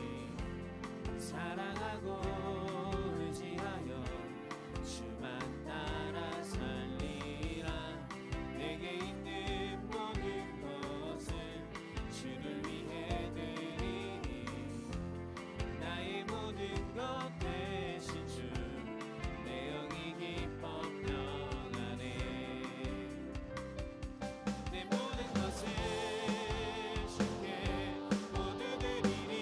사랑하고 의지하여 주만 따라 살리라. 내게 있는 모든 것을 주를 위해 드리니 나의 모든 것 대신 주 내 영이 기뻐 평안해. 내 모든 것을 주께 모두 드리니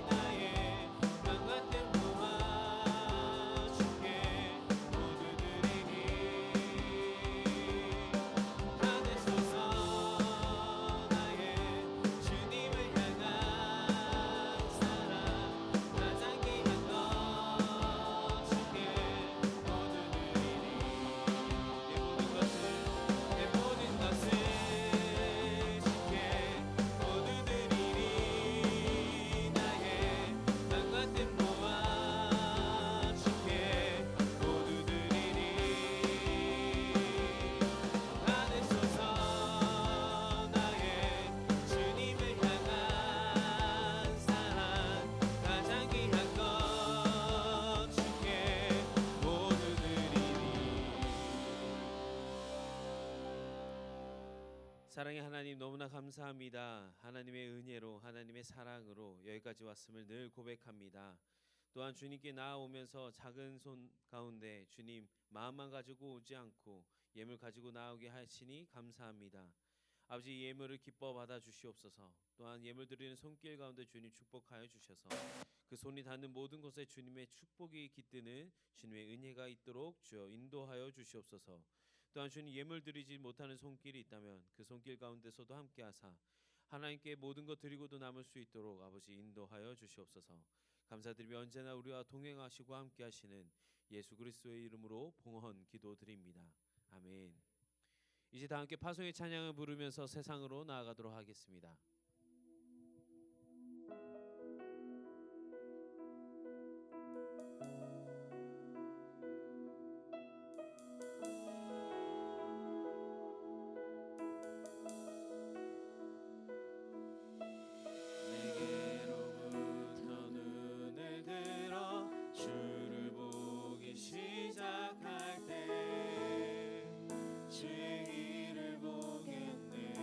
나의 맘과 뜻 모아 주께 모두 드리니 하늘소서 나의 주님을 향한 사랑 가장 귀한 것 주께 모두 드리니 내 모든 것을 주께 모두 드리니 나의 맘과 뜻 모아 주께 모두 드리니 하늘소서 나의 주님을 향한 사랑 가장 귀한 것 주께 모두 드리니. 사랑의 하나님, 너무나 감사합니다. 하나님의 은혜로 하나님의 사랑으로 여기까지 왔음을 늘 고백합니다. 또한 주님께 나아오면서 작은 손 가운데 주님 마음만 가지고 오지 않고 예물 가지고 나오게 하시니 감사합니다. 아버지, 이 예물을 기뻐 받아 주시옵소서. 또한 예물 드리는 손길 가운데 주님 축복하여 주셔서 그 손이 닿는 모든 곳에 주님의 축복이 깃드는 주님의 은혜가 있도록 주여 인도하여 주시옵소서. 또한 주님 예물 드리지 못하는 손길이 있다면 그 손길 가운데서도 함께하사 하나님께 모든 것 드리고도 남을 수 있도록 아버지 인도하여 주시옵소서. 감사드리며 언제나 우리와 동행하시고 함께하시는 예수 그리스도의 이름으로 봉헌 기도드립니다. 아멘. 이제 다 함께 파송의 찬양을 부르면서 세상으로 나아가도록 하겠습니다. 내게로부터 눈을 들어 주를 보기 시작할 때 주의 길을 보겠네.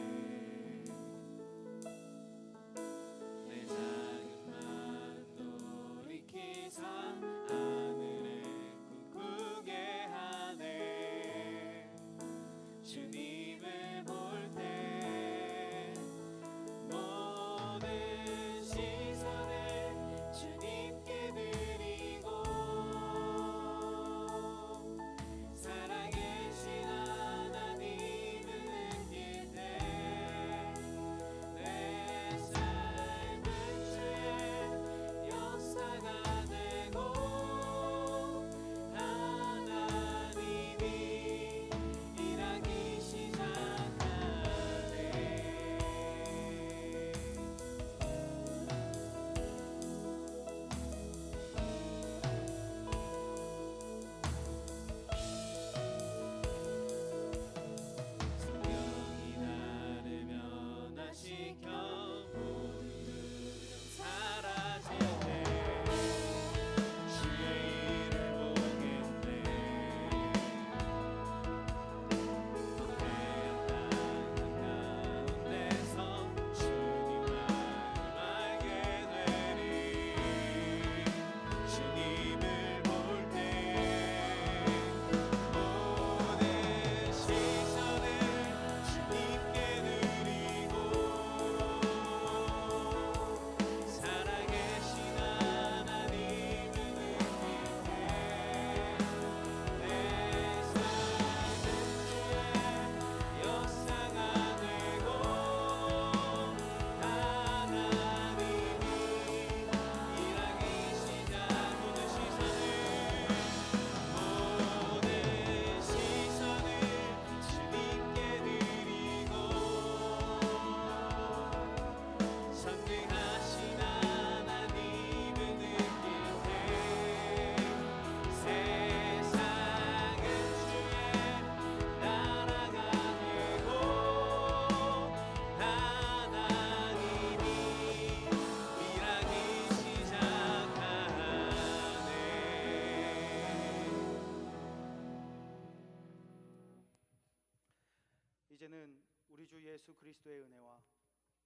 이제는 우리 주 예수 그리스도의 은혜와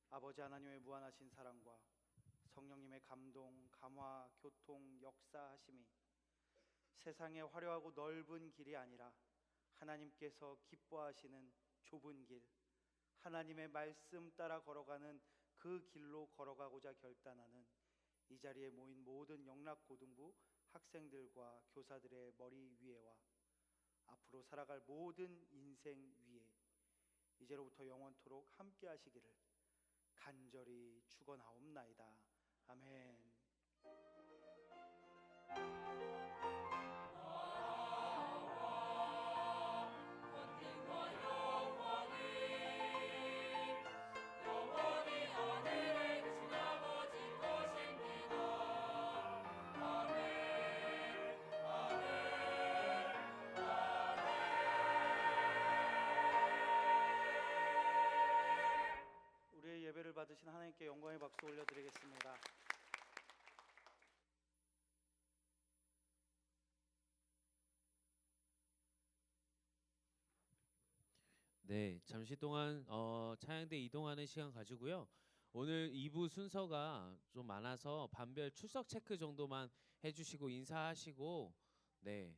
아버지 하나님의 무한하신 사랑과 성령님의 감동, 감화, 교통, 역사하심이 세상의 화려하고 넓은 길이 아니라 하나님께서 기뻐하시는 좁은 길, 하나님의 말씀 따라 걸어가는 그 길로 걸어가고자 결단하는 이 자리에 모인 모든 영락고등부 학생들과 교사들의 머리 위에와 앞으로 살아갈 모든 인생 위에 이제로부터 영원토록 함께 하시기를 간절히 축원하옵나이다. 아멘. 우리의 예배를 받으신 하나님께 영광의 박수 올려드리겠습니다. 네, 잠시 동안 찬양대 이동하는 시간 가지고요. 오늘 2부 순서가 좀 많아서 반별 출석 체크 정도만 해주시고 인사하시고, 네,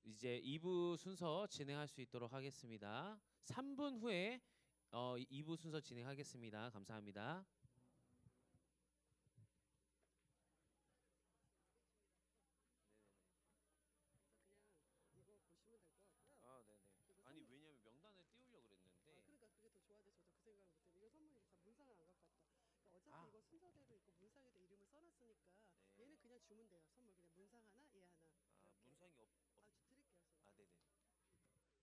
이제 2부 순서 진행할 수 있도록 하겠습니다. 3분 후에 2부 순서 진행하겠습니다. 감사합니다. 아, 네네. 아니 왜냐면 명단을 띄우려고 그랬는데. 그러니까 그게 더 좋아져. 저도 그 생각을 못했는데 이거 선물이 다 문상을 안 갖고 왔다. 그러니까 어차피 이거 순서대로 있고 문상에다 이름을 써놨으니까 네. 얘는 그냥 주면 돼요. 선물 그냥 문상 하나, 얘 하나. 아, 이렇게. 문상이 없. 아, 드릴게요. 제가. 아, 네네.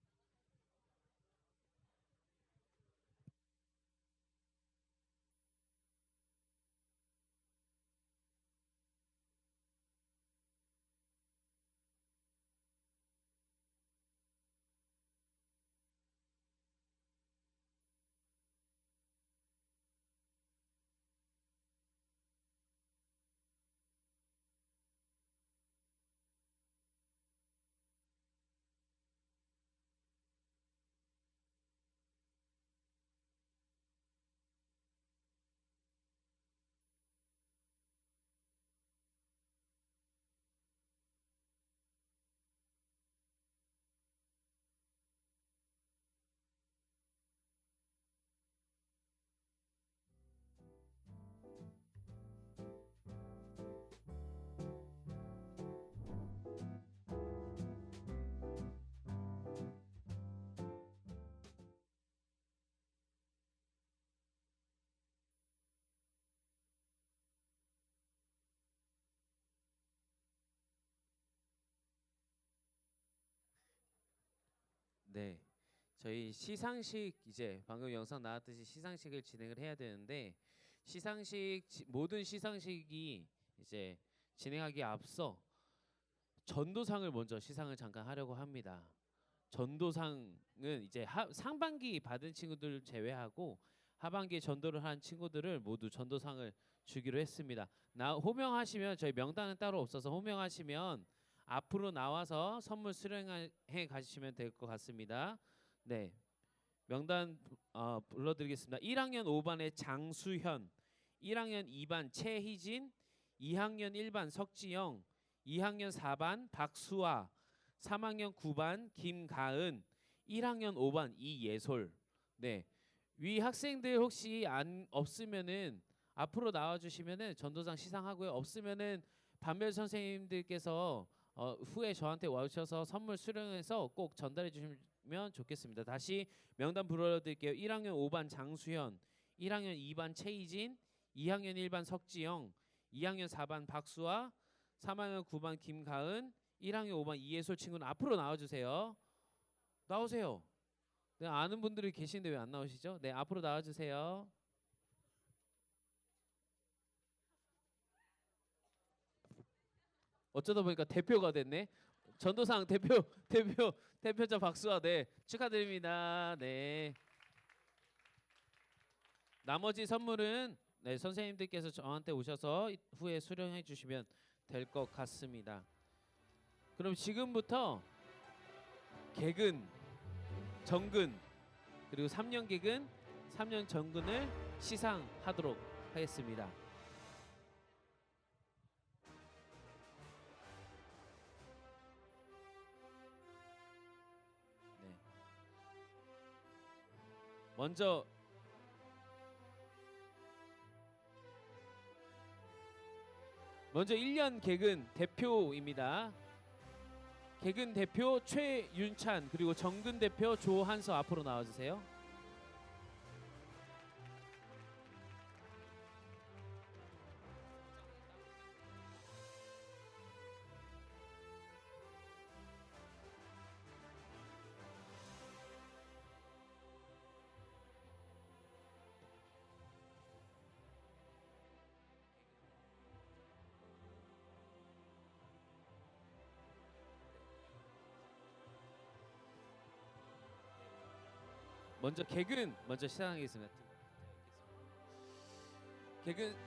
네, 저희 시상식 이제 방금 영상 나왔듯이 시상식을 진행을 해야 되는데 모든 시상식이 이제 진행하기 앞서 전도상을 먼저 시상을 잠깐 하려고 합니다. 전도상은 이제 상반기 받은 친구들 제외하고 하반기에 전도를 한 친구들을 모두 전도상을 주기로 했습니다. 호명하시면 저희 명단은 따로 없어서 호명하시면 앞으로 나와서 선물 수령해 가시면 될 것 같습니다. 네, 명단 불러드리겠습니다. 1학년 5반의 장수현, 1학년 2반 최희진, 2학년 1반 석지영, 2학년 4반 박수아, 3학년 9반 김가은, 1학년 5반 이예솔. 네, 위 학생들 혹시 없으면은 앞으로 나와주시면은 전도상 시상하고요. 없으면은 반별 선생님들께서 후에 저한테 와주셔서 선물 수령해서 꼭 전달해 주시면 좋겠습니다. 다시 명단 불러드릴게요. 1학년 5반 장수현, 1학년 2반 최희진, 2학년 1반 석지영, 2학년 4반 박수아, 3학년 9반 김가은, 1학년 5반 이예솔 친구는 앞으로 나와주세요. 나오세요. 네, 아는 분들이 계시는데 왜 안 나오시죠? 네, 앞으로 나와주세요. 어쩌다 보니까 대표가 됐네. 전도상 대표자 박수아. 네, 축하드립니다. 네. 나머지 선물은 네, 선생님들께서 저한테 오셔서 후에 수령해 주시면 될 것 같습니다. 그럼 지금부터 개근, 정근, 그리고 3년 개근, 3년 정근을 시상하도록 하겠습니다. 네. 먼저 먼저 1년 개근 대표입니다. 개근 대표 최윤찬 그리고 정근 대표 조한서 앞으로 나와주세요. 먼저 개근 먼저 시작하겠습니다.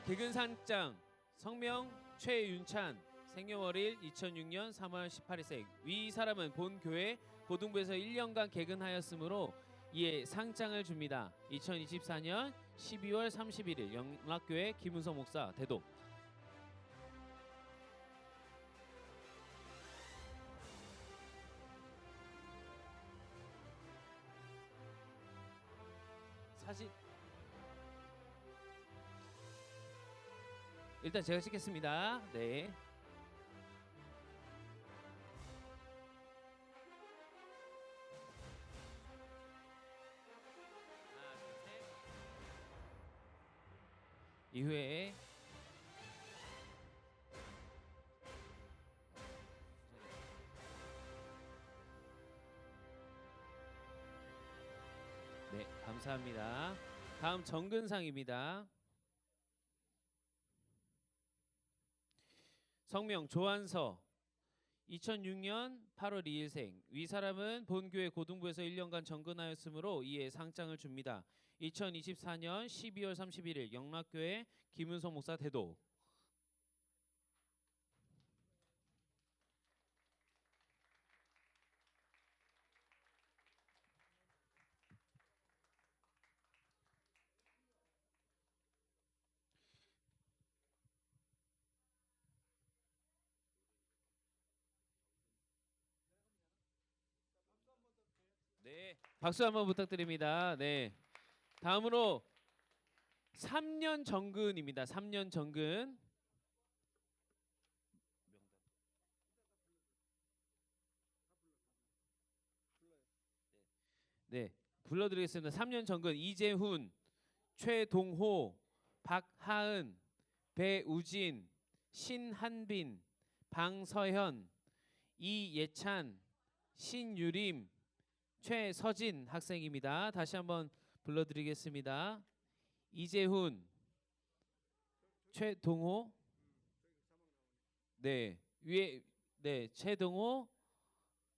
개근 상장 성명 최윤찬 생년월일 2006년 3월 18일생 위 사람은 본 교회 고등부에서 1년간 개근하였으므로 이에 상장을 줍니다. 2024년 12월 31일 영락교회 김은성 목사 대도. 사진 일단 제가 찍겠습니다. 네. 하나, 둘, 셋. 이후에 네, 감사합니다. 다음 정근상입니다. 성명 조한서 2006년 8월 2일생 위 사람은 본교회 고등부에서 1년간 정근하였으므로 이에 상장을 줍니다. 2024년 12월 31일 영락교회 김은성 목사 대도. 네, 박수 한번 부탁드립니다. 네, 다음으로 3년 정근입니다. 3년 정근. 네, 불러드리겠습니다. 3년 정근 이재훈, 최동호, 박하은, 배우진, 신한빈, 방서현, 이예찬, 신유림, 최서진 학생입니다. 다시 한번 불러드리겠습니다. 이재훈, 최동호, 네 위에 네 최동호,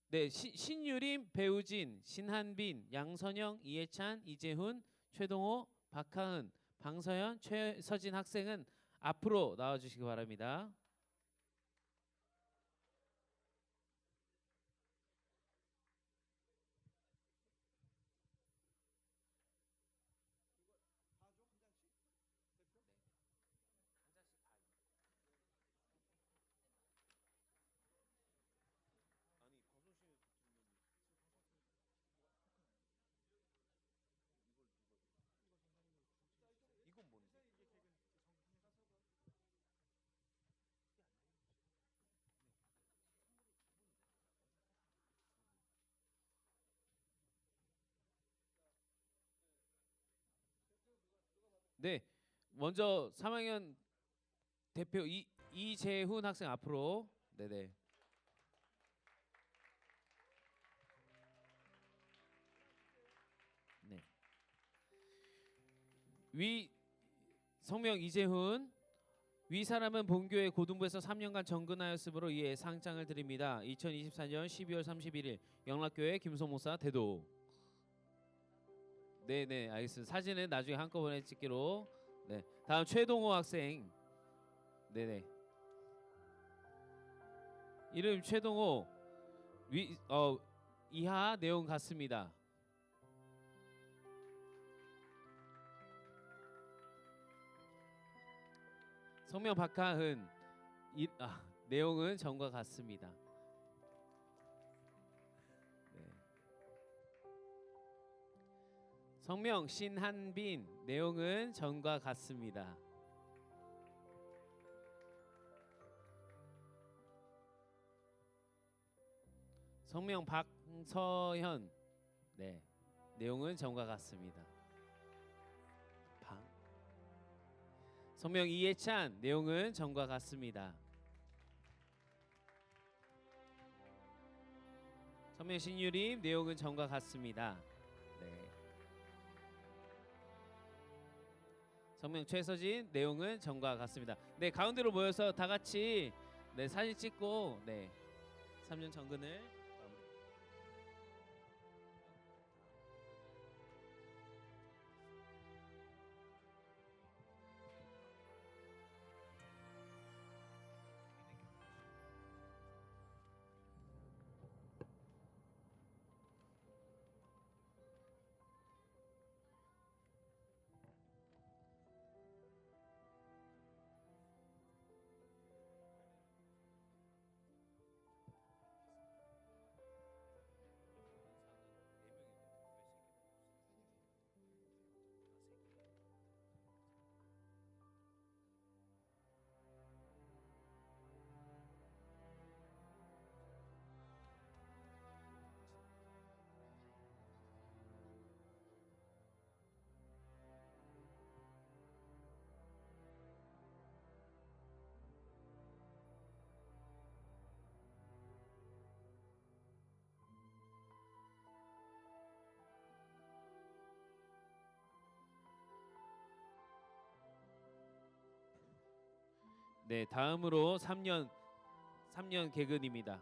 네 신유림, 배우진, 신한빈, 양선영, 이해찬, 이재훈, 최동호, 박하은, 방서현, 최서진 학생은 앞으로 나와주시기 바랍니다. 네, 먼저 3학년 대표 이재훈 학생 앞으로. 네네. 네. 위 성명 이재훈 위 사람은 본교회 고등부에서 3년간 정근하였으므로 이에 상장을 드립니다. 2024년 12월 31일 영락교회 김성 목사 대도. 네네, 알겠습니다. 사진은 나중에 한꺼번에 찍기로. 네, 다음 최동호 학생. 네네. 이름 최동호. 이하 내용 같습니다. 성명 박하은. 내용은 전과 같습니다. 네. 성명 신한빈. 내용은 전과 같습니다. 성명 박서현. 네. 내용은 전과 같습니다. 성명 이해찬. 내용은 전과 같습니다. 성명 신유림. 내용은 전과 같습니다. 네. 성명 최서진. 내용은 전과 같습니다. 네, 가운데로 모여서 다 같이 네, 사진 찍고 네, 3년 정근을 네, 다음으로 3년 개근입니다.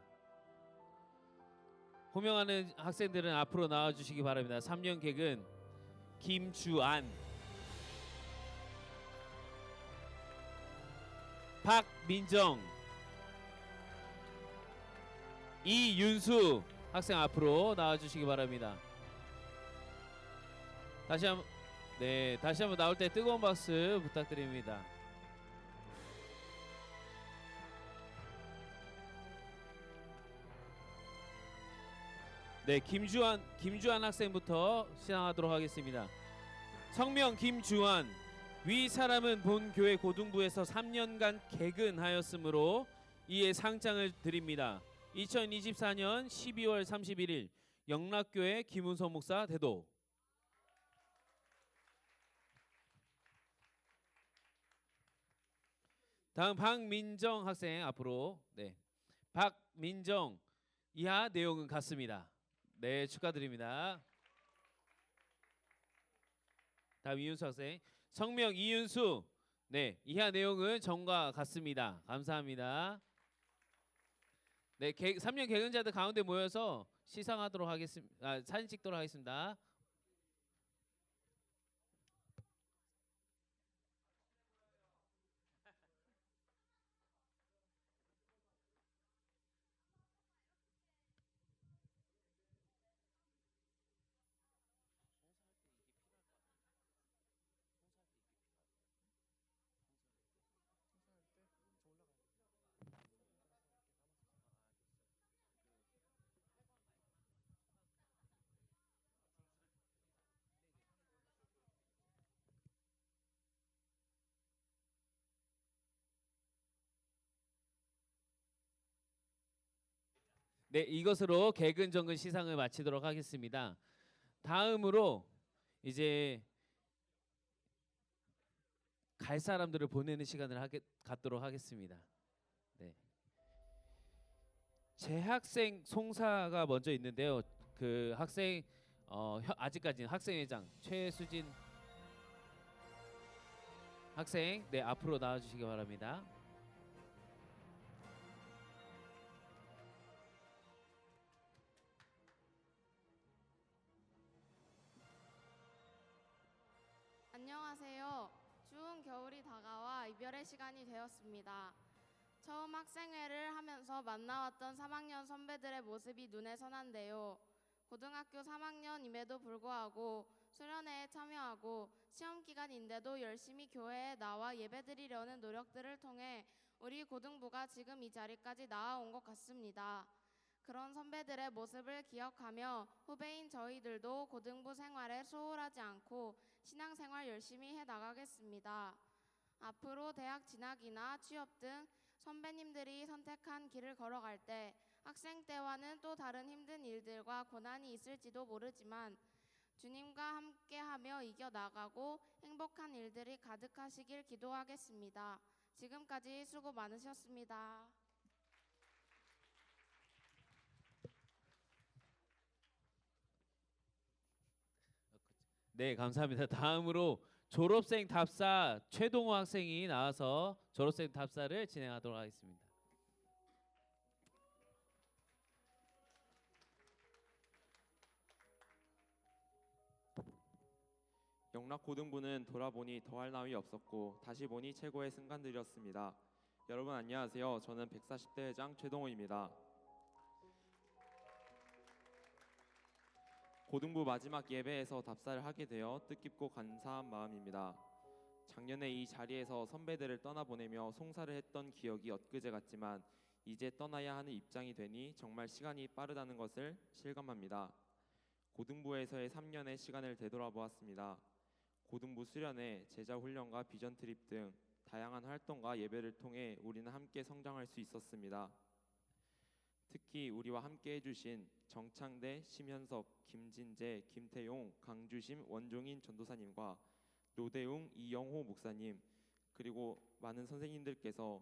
호명하는 학생들은 앞으로 나와 주시기 바랍니다. 3년 개근 김주안, 박민정, 이윤수 학생 앞으로 나와 주시기 바랍니다. 다시 한번 나올 때 뜨거운 박수 부탁드립니다. 네, 김주한 학생부터 시작하도록 하겠습니다. 성명 김주한. 위 사람은 본 교회 고등부에서 3년간 개근하였으므로 이에 상장을 드립니다. 2024년 12월 31일 영락교회 김은서 목사 대도. 다음 박민정 학생 앞으로. 네, 박민정. 이하 내용은 같습니다. 네, 축하드립니다. 다음 이윤수 학생. 성명 이윤수. 네, 이하 내용은 전과 같습니다. 감사합니다. 네, 3년 개근자들 가운데 모여서 시상하도록 하겠습니다. 사진 찍도록 하겠습니다. 네, 이것으로 개근 정근 시상을 마치도록 하겠습니다. 다음으로 이제 갈 사람들을 보내는 시간을 갖도록 하겠습니다. 네. 재학생 송사가 먼저 있는데요. 그 학생 아직까지는 학생회장 최수진 학생, 네, 앞으로 나와 주시기 바랍니다. 안녕하세요. 추운 겨울이 다가와 이별의 시간이 되었습니다. 처음 학생회를 하면서 만나왔던 3학년 선배들의 모습이 눈에 선한데요. 고등학교 3학년임에도 불구하고 수련회에 참여하고 시험 기간인데도 열심히 교회에 나와 예배드리려는 노력들을 통해 우리 고등부가 지금 이 자리까지 나아온 것 같습니다. 그런 선배들의 모습을 기억하며 후배인 저희들도 고등부 생활에 소홀하지 않고 신앙생활 열심히 해 나가겠습니다. 앞으로 대학 진학이나 취업 등 선배님들이 선택한 길을 걸어갈 때 학생 때와는 또 다른 힘든 일들과 고난이 있을지도 모르지만 주님과 함께하며 이겨나가고 행복한 일들이 가득하시길 기도하겠습니다. 지금까지 수고 많으셨습니다. 네, 감사합니다. 다음으로 졸업생 답사 최동호 학생이 나와서 졸업생 답사를 진행하도록 하겠습니다. 영락고등부는 돌아보니 더할 나위 없었고 다시 보니 최고의 순간들이었습니다. 여러분 안녕하세요. 저는 140대 회장 최동호입니다. 고등부 마지막 예배에서 답사를 하게 되어 뜻깊고 감사한 마음입니다. 작년에 이 자리에서 선배들을 떠나보내며 송사를 했던 기억이 엊그제 같지만 이제 떠나야 하는 입장이 되니 정말 시간이 빠르다는 것을 실감합니다. 고등부에서의 3년의 시간을 되돌아보았습니다. 고등부 수련회, 제자 훈련과 비전 트립 등 다양한 활동과 예배를 통해 우리는 함께 성장할 수 있었습니다. 특히 우리와 함께 해주신 정창대, 심현섭, 김진재, 김태용, 강주심, 원종인 전도사님과 노대웅, 이영호 목사님 그리고 많은 선생님들께서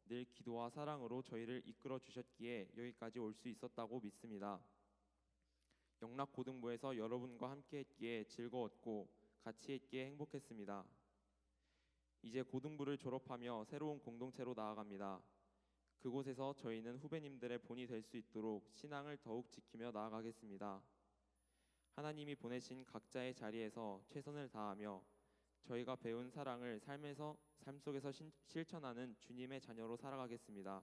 늘 기도와 사랑으로 저희를 이끌어 주셨기에 여기까지 올 수 있었다고 믿습니다. 영락고등부에서 여러분과 함께 했기에 즐거웠고 같이 했기에 행복했습니다. 이제 고등부를 졸업하며 새로운 공동체로 나아갑니다. 그곳에서 저희는 후배님들의 본이 될 수 있도록 신앙을 더욱 지키며 나아가겠습니다. 하나님이 보내신 각자의 자리에서 최선을 다하며 저희가 배운 사랑을 삶 속에서 실천하는 주님의 자녀로 살아가겠습니다.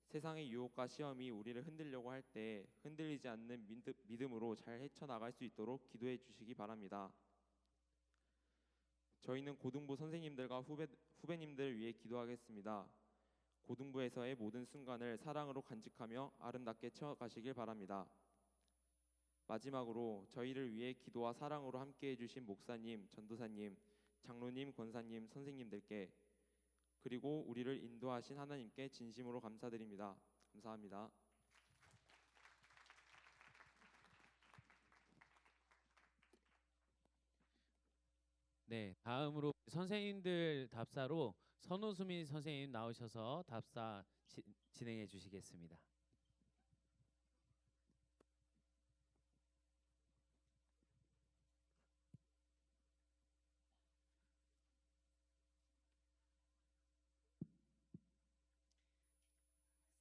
세상의 유혹과 시험이 우리를 흔들려고 할 때 흔들리지 않는 믿음으로 잘 헤쳐나갈 수 있도록 기도해 주시기 바랍니다. 저희는 고등부 선생님들과 후배님들을 위해 기도하겠습니다. 고등부에서의 모든 순간을 사랑으로 간직하며 아름답게 채워가시길 바랍니다. 마지막으로 저희를 위해 기도와 사랑으로 함께해 주신 목사님, 전도사님, 장로님, 권사님, 선생님들께 그리고 우리를 인도하신 하나님께 진심으로 감사드립니다. 감사합니다. 네, 다음으로 선생님들 답사로 선우수민 선생님 나오셔서 답사 진행해 주시겠습니다.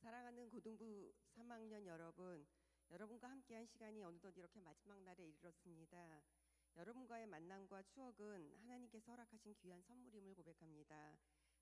사랑하는 고등부 3학년 여러분, 여러분과 함께한 시간이 어느덧 이렇게 마지막 날에 이르렀습니다. 여러분과의 만남과 추억은 하나님께서 허락하신 귀한 선물임을 고백합니다.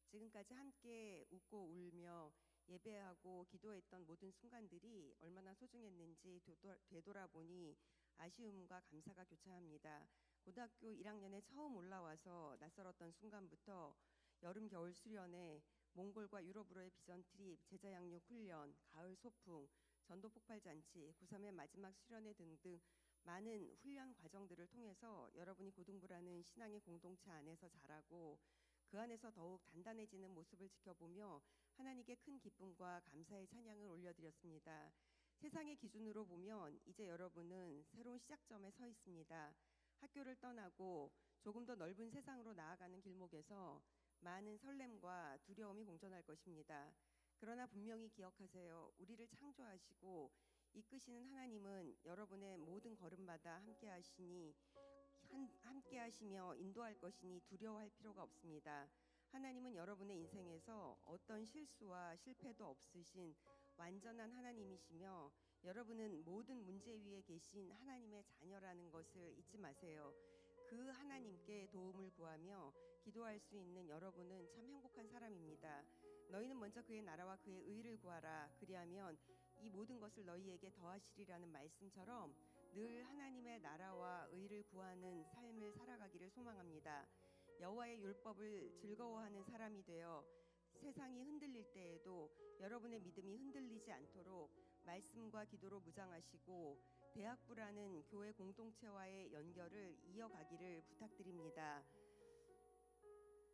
지금까지 함께 웃고 울며 예배하고 기도했던 모든 순간들이 얼마나 소중했는지 되돌아보니 아쉬움과 감사가 교차합니다. 고등학교 1학년에 처음 올라와서 낯설었던 순간부터 여름 겨울 수련회, 몽골과 유럽으로의 비전 트립, 제자 양육 훈련, 가을 소풍, 전도 폭발 잔치, 고3의 마지막 수련회 등등 많은 훈련 과정들을 통해서 여러분이 고등부라는 신앙의 공동체 안에서 자라고 그 안에서 더욱 단단해지는 모습을 지켜보며 하나님께 큰 기쁨과 감사의 찬양을 올려드렸습니다. 세상의 기준으로 보면 이제 여러분은 새로운 시작점에 서 있습니다. 학교를 떠나고 조금 더 넓은 세상으로 나아가는 길목에서 많은 설렘과 두려움이 공존할 것입니다. 그러나 분명히 기억하세요. 우리를 창조하시고 이끄시는 하나님은 여러분의 모든 걸음마다 함께하시며 인도할 것이니 두려워할 필요가 없습니다. 하나님은 여러분의 인생에서 어떤 실수와 실패도 없으신 완전한 하나님이시며 여러분은 모든 문제 위에 계신 하나님의 자녀라는 것을 잊지 마세요. 그 하나님께 도움을 구하며 기도할 수 있는 여러분은 참 행복한 사람입니다. 너희는 먼저 그의 나라와 그의 의를 구하라. 그리하면 이 모든 것을 너희에게 더하시리라는 말씀처럼 늘 하나님의 나라와 의를 구하는 삶을 살아가기를 소망합니다. 여호와의 율법을 즐거워하는 사람이 되어 세상이 흔들릴 때에도 여러분의 믿음이 흔들리지 않도록 말씀과 기도로 무장하시고 대학부라는 교회 공동체와의 연결을 이어가기를 부탁드립니다.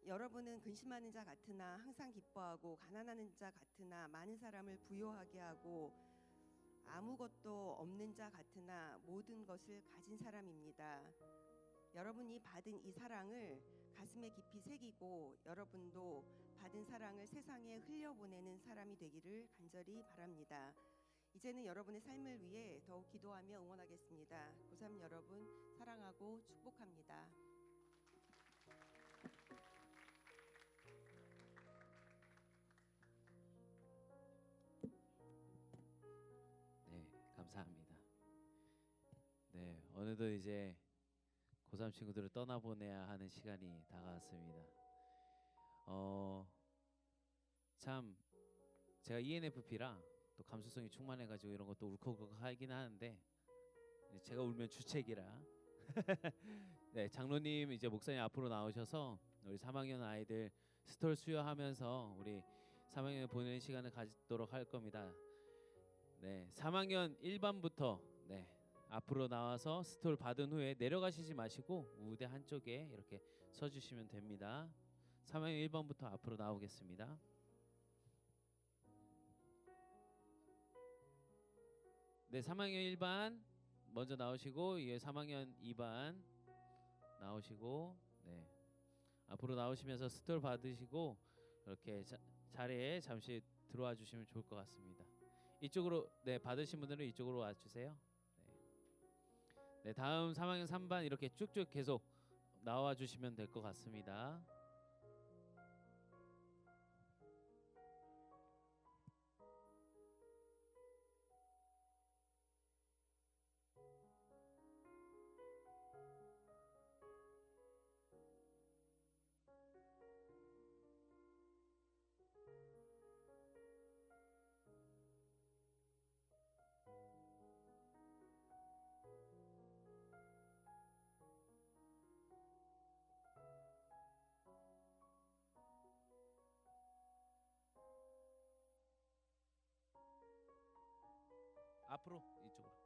여러분은 근심하는 자 같으나 항상 기뻐하고 가난한 자 같으나 많은 사람을 부요하게 하고 아무것도 없는 자 같으나 모든 것을 가진 사람입니다. 여러분이 받은 이 사랑을 가슴에 깊이 새기고 여러분도 받은 사랑을 세상에 흘려보내는 사람이 되기를 간절히 바랍니다. 이제는 여러분의 삶을 위해 더욱 기도하며 응원하겠습니다. 고3 여러분 사랑하고 축복합니다. 네, 감사합니다. 네, 어느덧 이제 고3 친구들을 떠나보내야 하는 시간이 다가왔습니다. 참 제가 ENFP라 또 감수성이 충만해가지고 이런 것도 울컥울컥하긴 하는데 제가 울면 주책이라 네, 장로님 이제 목사님 앞으로 나오셔서 우리 3학년 아이들 스톨 수여하면서 우리 3학년 보내는 시간을 가지도록 할 겁니다. 네, 3학년 1반부터 네, 앞으로 나와서 스톨 받은 후에 내려가시지 마시고 무대 한쪽에 이렇게 서주시면 됩니다. 3학년 1번부터 앞으로 나오겠습니다. 네, 3학년 1반 먼저 나오시고 예, 3학년 2반 나오시고 네, 앞으로 나오시면서 스톨 받으시고 이렇게 자리에 잠시 들어와 주시면 좋을 것 같습니다. 이쪽으로 네, 받으신 분들은 이쪽으로 와 주세요. 네, 다음 3학년 3반 이렇게 쭉쭉 계속 나와 주시면 될 것 같습니다. 앞으로 이쪽으로.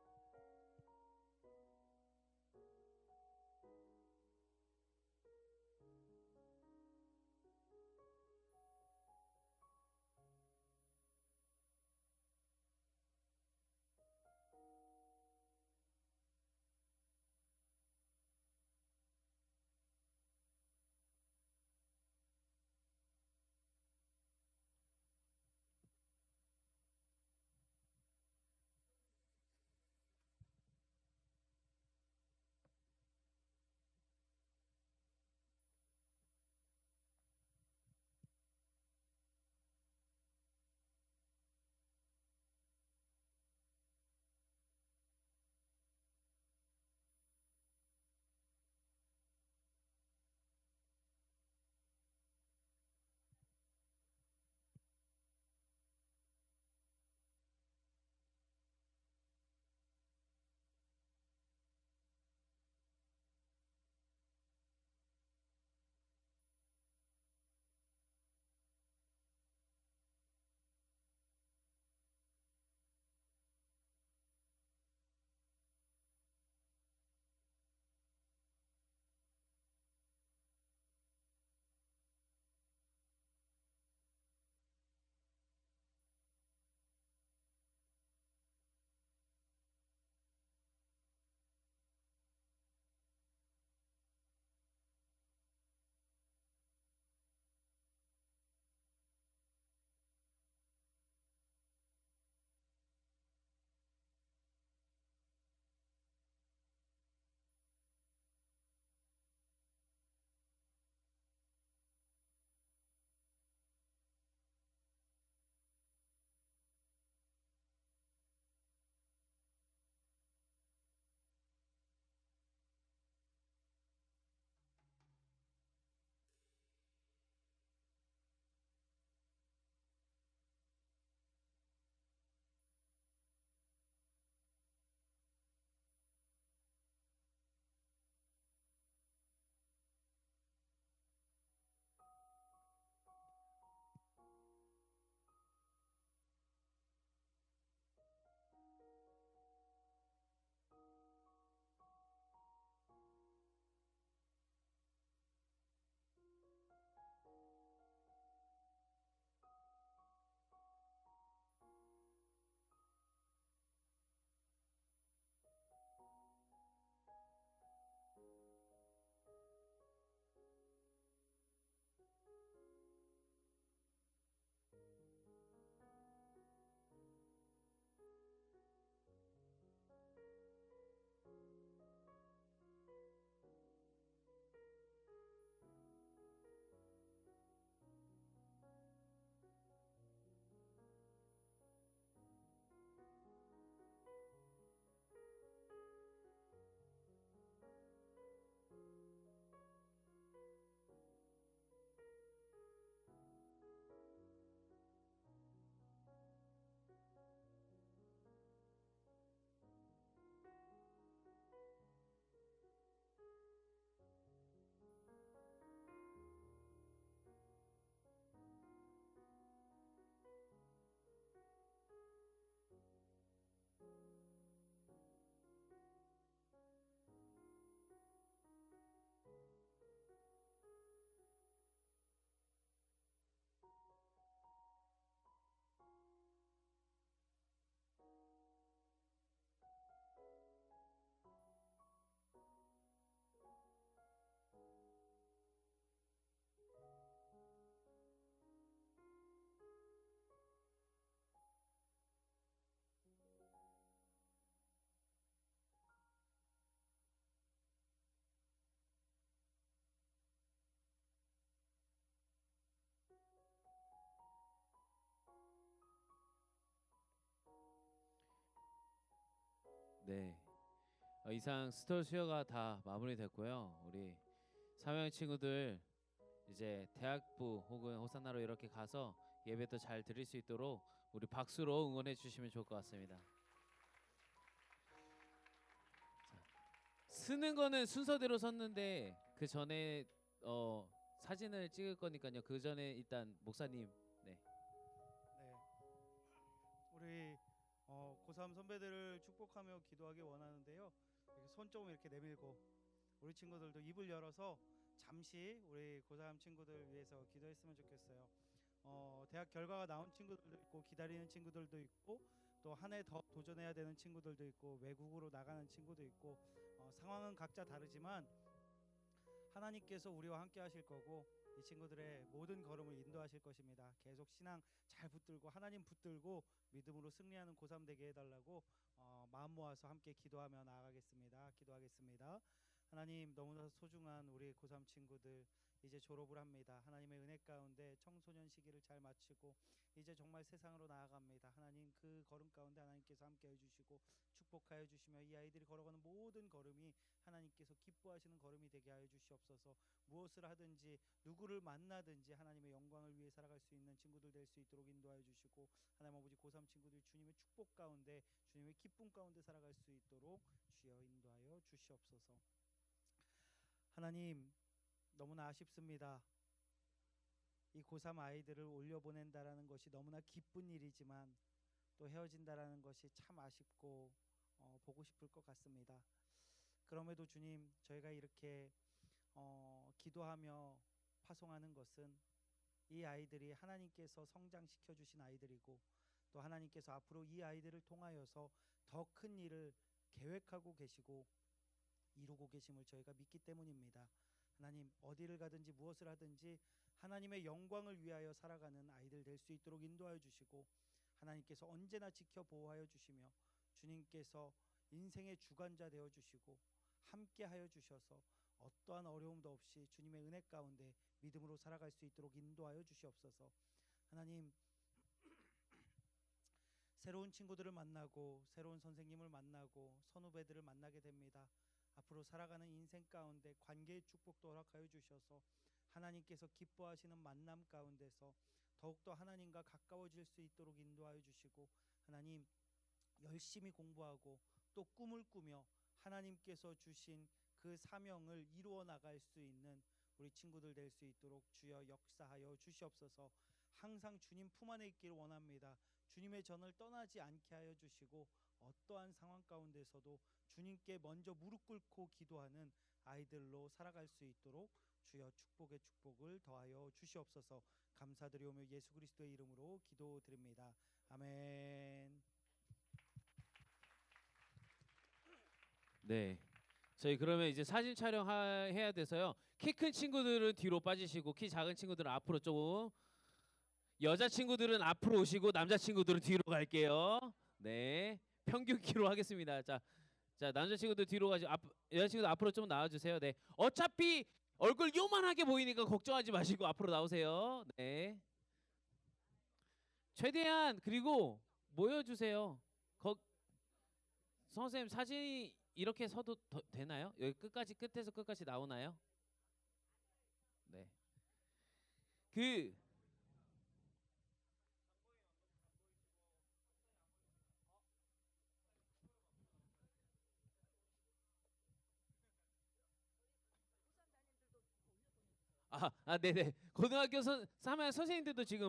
네. 이상 스톨 수여가 다 마무리됐고요. 우리 3학년 친구들 이제 대학부 혹은 호산나로 이렇게 가서 예배도 잘 드릴 수 있도록 우리 박수로 응원해 주시면 좋을 것 같습니다. 쓰는 거는 순서대로 섰는데 그 전에 사진을 찍을 거니까요. 그 전에 일단 목사님. 네. 네. 우리 고3 선배들을 축복하며 기도하기 원하는데요. 이렇게 손 조금 이렇게 내밀고 우리 친구들도 입을 열어서 잠시 우리 고3 친구들 위해서 기도했으면 좋겠어요. 대학 결과가 나온 친구들도 있고 기다리는 친구들도 있고 또 한 해 더 도전해야 되는 친구들도 있고 외국으로 나가는 친구도 있고 상황은 각자 다르지만 하나님께서 우리와 함께 하실 거고 이 친구들의 모든 걸음을 인도하실 것입니다. 계속 신앙 잘 붙들고 하나님 붙들고 믿음으로 승리하는 고3 되게 해달라고 마음 모아서 함께 기도하며 나아가겠습니다. 기도하겠습니다. 하나님, 너무나 소중한 우리 고3 친구들 이제 졸업을 합니다. 하나님의 은혜 가운데 청소년 시기를 잘 마치고 이제 정말 세상으로 나아갑니다. 하나님, 그 걸음 가운데 하나님께서 함께 해주시고 축복하여 주시며 이 아이들이 걸어가는 모든 걸음이 하나님께서 기뻐하시는 걸음이 되게 하여 주시옵소서. 무엇을 하든지 누구를 만나든지 하나님의 영광을 위해 살아갈 수 있는 친구들 될 수 있도록 인도하여 주시고, 하나님 아버지, 고3 친구들이 주님의 축복 가운데 주님의 기쁨 가운데 살아갈 수 있도록 주여 인도하여 주시옵소서. 하나님, 너무나 아쉽습니다. 이 고3 아이들을 올려보낸다라는 것이 너무나 기쁜 일이지만 또 헤어진다라는 것이 참 아쉽고 보고 싶을 것 같습니다. 그럼에도 주님, 저희가 이렇게 기도하며 파송하는 것은 이 아이들이 하나님께서 성장시켜 주신 아이들이고 또 하나님께서 앞으로 이 아이들을 통하여서 더 큰 일을 계획하고 계시고 이루고 계심을 저희가 믿기 때문입니다. 하나님, 어디를 가든지 무엇을 하든지 하나님의 영광을 위하여 살아가는 아이들 될 수 있도록 인도하여 주시고, 하나님께서 언제나 지켜 보호하여 주시며 주님께서 인생의 주관자 되어 주시고 함께 하여 주셔서 어떠한 어려움도 없이 주님의 은혜 가운데 믿음으로 살아갈 수 있도록 인도하여 주시옵소서. 하나님, 새로운 친구들을 만나고 새로운 선생님을 만나고 선후배들을 만나게 됩니다. 앞으로 살아가는 인생 가운데 관계의 축복도 허락하여 주셔서 하나님께서 기뻐하시는 만남 가운데서 더욱더 하나님과 가까워질 수 있도록 인도하여 주시고, 하나님, 열심히 공부하고 또 꿈을 꾸며 하나님께서 주신 그 사명을 이루어 나갈 수 있는 우리 친구들 될 수 있도록 주여 역사하여 주시옵소서. 항상 주님 품 안에 있기를 원합니다. 주님의 전을 떠나지 않게 하여 주시고 어떠한 상황 가운데서도 주님께 먼저 무릎 꿇고 기도하는 아이들로 살아갈 수 있도록 주여 축복의 축복을 더하여 주시옵소서. 감사드리오며 예수 그리스도의 이름으로 기도드립니다. 아멘. 네. 저희 그러면 이제 사진 촬영해야 돼서요. 키 큰 친구들은 뒤로 빠지시고 키 작은 친구들은 앞으로 조금, 여자 친구들은 앞으로 오시고 남자 친구들은 뒤로 갈게요. 네. 평균 키로 하겠습니다. 자, 남자 친구들 뒤로 가시고 여자 친구들 앞으로 좀 나와 주세요. 네. 어차피 얼굴 요만하게 보이니까 걱정하지 마시고 앞으로 나오세요. 네. 최대한 그리고 모여 주세요. 선생님 사진이 이렇게 서도 되나요? 여기 끝에서 끝까지 나오나요? 네. 네네. 고등학교 3학년 선생님들도 지금